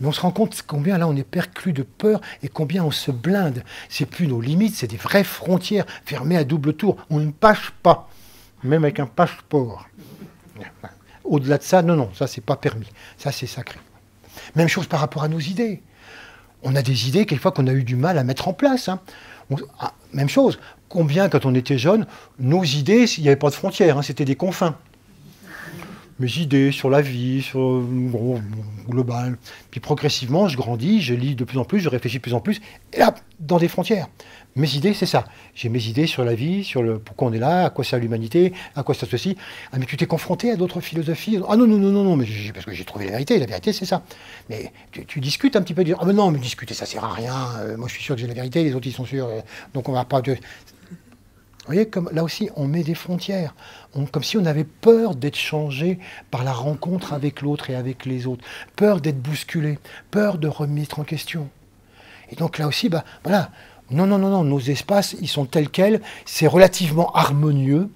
Mais on se rend compte combien là on est perclus de peur et combien on se blinde. C'est plus nos limites, c'est des vraies frontières fermées à double tour. On ne passe pas, même avec un passeport. Au-delà de ça, non, non, ça c'est pas permis. Ça c'est sacré. Même chose par rapport à nos idées. On a des idées quelquefois qu'on a eu du mal à mettre en place. Hein. Même chose. Combien quand on était jeune, nos idées, il n'y avait pas de frontières, hein, c'était des confins. Mes idées sur la vie, sur le global. Puis progressivement, je grandis, je lis de plus en plus, je réfléchis de plus en plus, et là, dans des frontières. Mes idées, c'est ça. J'ai mes idées sur la vie, sur le pourquoi on est là, à quoi sert l'humanité, à quoi sert ceci. Ah, mais tu t'es confronté à d'autres philosophies? Ah non, non, non, non, non, mais parce que j'ai trouvé la vérité, c'est ça. Mais tu discutes un petit peu, ah mais non, mais discuter, ça sert à rien. Moi, je suis sûr que j'ai la vérité, les autres, ils sont sûrs. Donc on va pas... Vous voyez, comme là aussi, on met des frontières. Comme si on avait peur d'être changé par la rencontre avec l'autre et avec les autres. Peur d'être bousculé, peur de remettre en question. Et donc là aussi, voilà. Non, non, non, non, nos espaces, ils sont tels quels. C'est relativement harmonieux.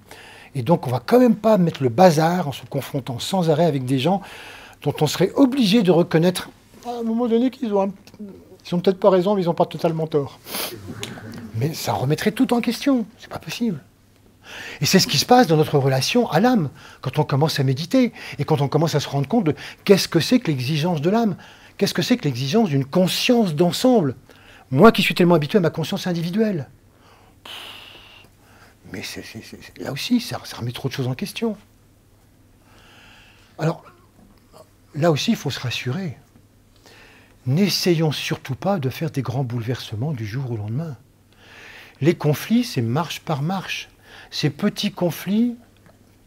Et donc, on va quand même pas mettre le bazar en se confrontant sans arrêt avec des gens dont on serait obligé de reconnaître à un moment donné qu'ils ont peut-être pas raison, mais ils n'ont pas totalement tort. Mais ça remettrait tout en question. C'est pas possible. Et c'est ce qui se passe dans notre relation à l'âme, quand on commence à méditer, et quand on commence à se rendre compte de qu'est-ce que c'est que l'exigence de l'âme, qu'est-ce que c'est que l'exigence d'une conscience d'ensemble. Moi qui suis tellement habitué à ma conscience individuelle. Mais là aussi, ça remet trop de choses en question. Alors, là aussi, il faut se rassurer. N'essayons surtout pas de faire des grands bouleversements du jour au lendemain. Les conflits, c'est marche par marche. C'est petit conflit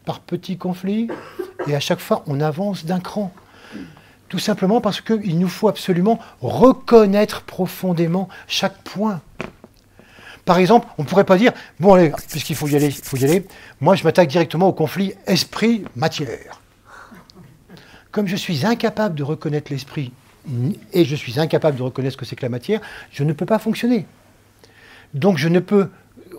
par petit conflit, et à chaque fois, on avance d'un cran. Tout simplement parce qu'il nous faut absolument reconnaître profondément chaque point. Par exemple, on ne pourrait pas dire, bon allez, puisqu'il faut y aller, moi je m'attaque directement au conflit esprit-matière. Comme je suis incapable de reconnaître l'esprit, et je suis incapable de reconnaître ce que c'est que la matière, je ne peux pas fonctionner. Donc je ne peux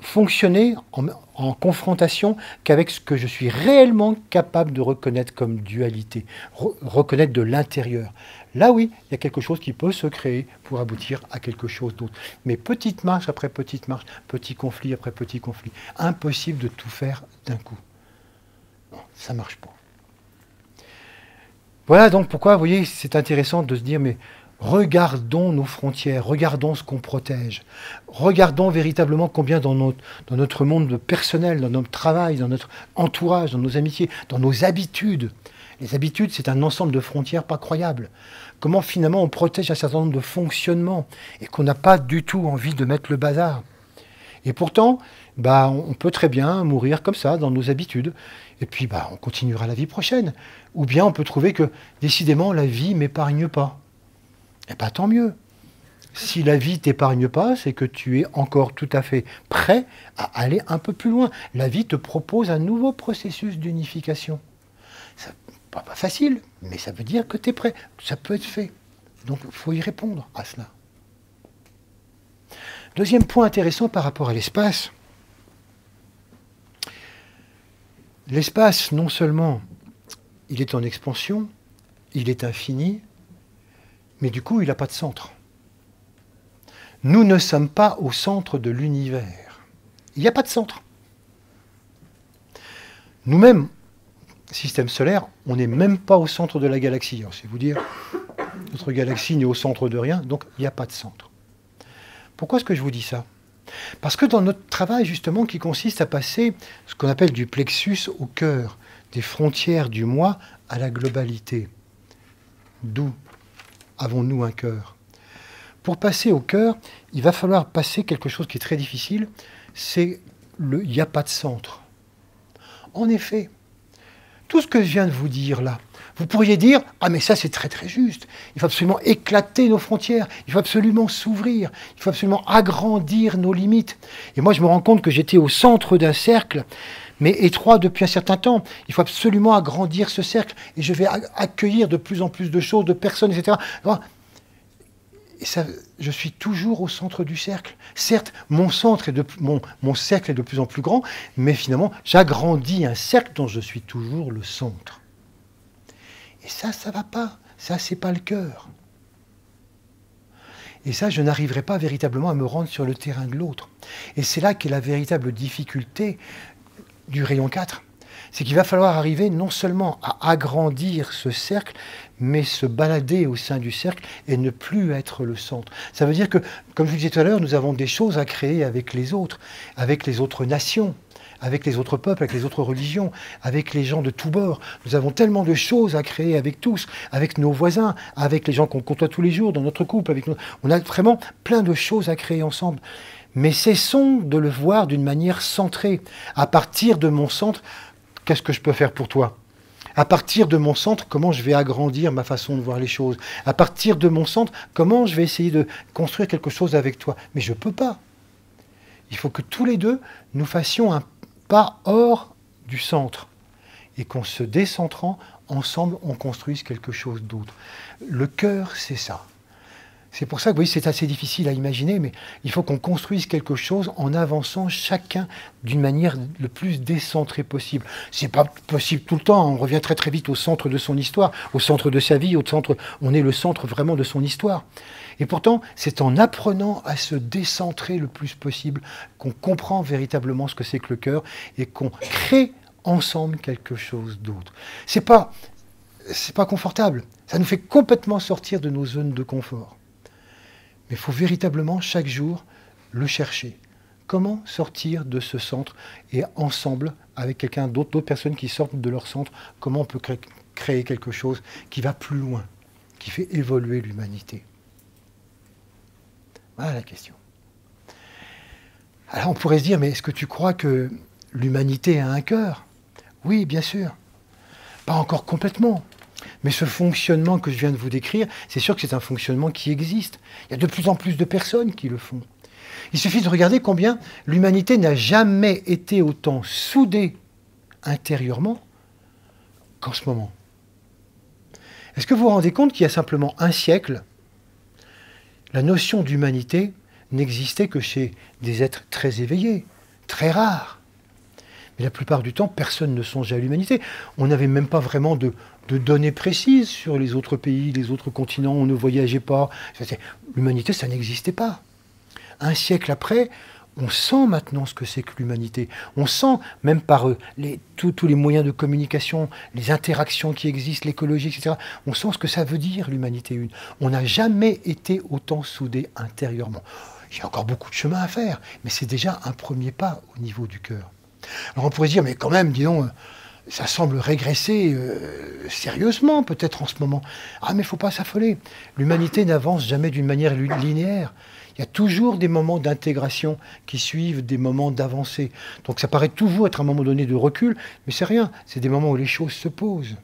fonctionner en confrontation qu'avec ce que je suis réellement capable de reconnaître comme dualité, reconnaître de l'intérieur. Là oui, il y a quelque chose qui peut se créer pour aboutir à quelque chose d'autre. Mais petite marche après petite marche, petit conflit après petit conflit. Impossible de tout faire d'un coup. Non, ça ne marche pas. Voilà donc pourquoi, vous voyez, c'est intéressant de se dire, mais regardons nos frontières, regardons ce qu'on protège, regardons véritablement combien dans notre monde personnel, dans notre travail, dans notre entourage, dans nos amitiés, dans nos habitudes. Les habitudes, c'est un ensemble de frontières pas croyables. Comment finalement on protège un certain nombre de fonctionnements et qu'on n'a pas du tout envie de mettre le bazar. Et pourtant, on peut très bien mourir comme ça, dans nos habitudes. Et puis, on continuera la vie prochaine. Ou bien on peut trouver que, décidément, la vie ne m'épargne pas. Eh bien, tant mieux. Si la vie ne t'épargne pas, c'est que tu es encore tout à fait prêt à aller un peu plus loin. La vie te propose un nouveau processus d'unification. C'est pas facile, mais ça veut dire que tu es prêt. Ça peut être fait. Donc, il faut y répondre à cela. Deuxième point intéressant par rapport à l'espace. L'espace, non seulement, il est en expansion, il est infini, mais du coup, il n'a pas de centre. Nous ne sommes pas au centre de l'univers. Il n'y a pas de centre. Nous-mêmes, système solaire, on n'est même pas au centre de la galaxie. C'est vous dire, notre galaxie n'est au centre de rien, donc il n'y a pas de centre. Pourquoi est-ce que je vous dis ça? Parce que dans notre travail, justement, qui consiste à passer ce qu'on appelle du plexus au cœur, des frontières du moi à la globalité. D'où avons-nous un cœur? Pour passer au cœur, il va falloir passer quelque chose qui est très difficile, c'est le « il n'y a pas de centre ». En effet, tout ce que je viens de vous dire là, vous pourriez dire « Ah mais ça c'est très très juste, il faut absolument éclater nos frontières, il faut absolument s'ouvrir, il faut absolument agrandir nos limites. » Et moi je me rends compte que j'étais au centre d'un cercle, mais étroit depuis un certain temps. Il faut absolument agrandir ce cercle et je vais accueillir de plus en plus de choses, de personnes, etc. Et ça, je suis toujours au centre du cercle. Certes, mon cercle est de plus en plus grand, mais finalement, j'agrandis un cercle dont je suis toujours le centre. Et ça ne va pas. Ça, c'est pas le cœur. Et ça, je n'arriverai pas véritablement à me rendre sur le terrain de l'autre. Et c'est là qu'est la véritable difficulté du rayon 4. C'est qu'il va falloir arriver non seulement à agrandir ce cercle, mais se balader au sein du cercle et ne plus être le centre. Ça veut dire que, comme je vous disais tout à l'heure, nous avons des choses à créer avec les autres nations, avec les autres peuples, avec les autres religions, avec les gens de tous bords. Nous avons tellement de choses à créer avec tous, avec nos voisins, avec les gens qu'on côtoie tous les jours dans notre couple. On a vraiment plein de choses à créer ensemble. Mais cessons de le voir d'une manière centrée. À partir de mon centre, qu'est-ce que je peux faire pour toi? À partir de mon centre, comment je vais agrandir ma façon de voir les choses? À partir de mon centre, comment je vais essayer de construire quelque chose avec toi? Mais je ne peux pas. Il faut que tous les deux, nous fassions un pas hors du centre. Et qu'en se décentrant, ensemble, on construise quelque chose d'autre. Le cœur, c'est ça. C'est pour ça que, vous voyez, c'est assez difficile à imaginer, mais il faut qu'on construise quelque chose en avançant chacun d'une manière le plus décentrée possible. C'est pas possible tout le temps, on revient très très vite au centre de son histoire, au centre de sa vie, on est le centre vraiment de son histoire. Et pourtant, c'est en apprenant à se décentrer le plus possible qu'on comprend véritablement ce que c'est que le cœur et qu'on crée ensemble quelque chose d'autre. C'est pas confortable, ça nous fait complètement sortir de nos zones de confort. Mais il faut véritablement, chaque jour, le chercher. Comment sortir de ce centre et ensemble, avec quelqu'un d'autre, d'autres personnes qui sortent de leur centre, comment on peut créer quelque chose qui va plus loin, qui fait évoluer l'humanité? Voilà la question. Alors on pourrait se dire, mais est-ce que tu crois que l'humanité a un cœur? Oui, bien sûr. Pas encore complètement. Mais ce fonctionnement que je viens de vous décrire, c'est sûr que c'est un fonctionnement qui existe. Il y a de plus en plus de personnes qui le font. Il suffit de regarder combien l'humanité n'a jamais été autant soudée intérieurement qu'en ce moment. Est-ce que vous vous rendez compte qu'il y a simplement un siècle, la notion d'humanité n'existait que chez des êtres très éveillés, très rares. Mais la plupart du temps, personne ne songeait à l'humanité. On n'avait même pas vraiment de données précises sur les autres pays, les autres continents, on ne voyageait pas. L'humanité, ça n'existait pas. Un siècle après, on sent maintenant ce que c'est que l'humanité. On sent, même par tous les moyens de communication, les interactions qui existent, l'écologie, etc., on sent ce que ça veut dire, l'humanité une. On n'a jamais été autant soudés intérieurement. Il y a encore beaucoup de chemin à faire, mais c'est déjà un premier pas au niveau du cœur. Alors on pourrait se dire, mais quand même, disons, ça semble régresser sérieusement peut-être en ce moment. Ah mais il ne faut pas s'affoler. L'humanité n'avance jamais d'une manière linéaire. Il y a toujours des moments d'intégration qui suivent des moments d'avancée. Donc ça paraît toujours être un moment donné de recul, mais c'est rien. C'est des moments où les choses se posent.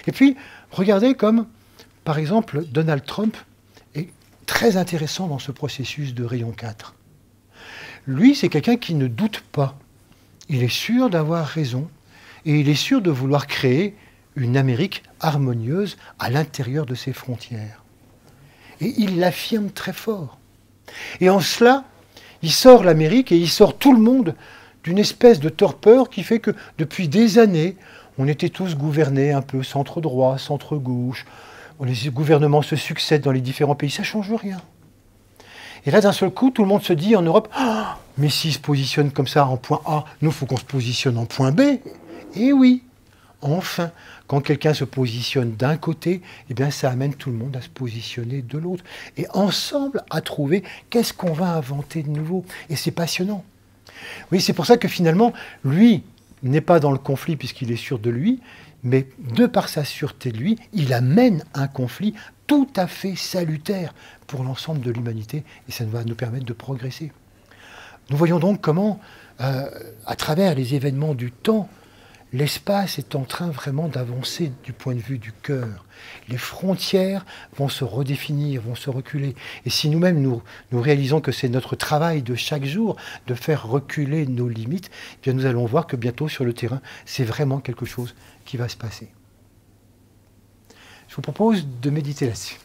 Et puis, regardez comme, par exemple, Donald Trump est très intéressant dans ce processus de rayon 4. Lui, c'est quelqu'un qui ne doute pas. Il est sûr d'avoir raison et il est sûr de vouloir créer une Amérique harmonieuse à l'intérieur de ses frontières. Et il l'affirme très fort. Et en cela, il sort l'Amérique et il sort tout le monde d'une espèce de torpeur qui fait que depuis des années, on était tous gouvernés un peu centre-droit, centre-gauche. Les gouvernements se succèdent dans les différents pays, ça ne change rien. Et là, d'un seul coup, tout le monde se dit en Europe, ah, mais s'ils se positionnent comme ça en point A, nous, il faut qu'on se positionne en point B. Et oui, enfin, quand quelqu'un se positionne d'un côté, eh bien, ça amène tout le monde à se positionner de l'autre. Et ensemble, à trouver qu'est-ce qu'on va inventer de nouveau. Et c'est passionnant. Oui, c'est pour ça que finalement, lui n'est pas dans le conflit puisqu'il est sûr de lui, mais de par sa sûreté de lui, il amène un conflit tout à fait salutaire pour l'ensemble de l'humanité, et ça va nous permettre de progresser. Nous voyons donc comment, à travers les événements du temps, l'espace est en train vraiment d'avancer du point de vue du cœur. Les frontières vont se redéfinir, vont se reculer. Et si nous-mêmes, nous réalisons que c'est notre travail de chaque jour de faire reculer nos limites, eh bien nous allons voir que bientôt sur le terrain, c'est vraiment quelque chose qui va se passer. Je vous propose de méditer là-dessus.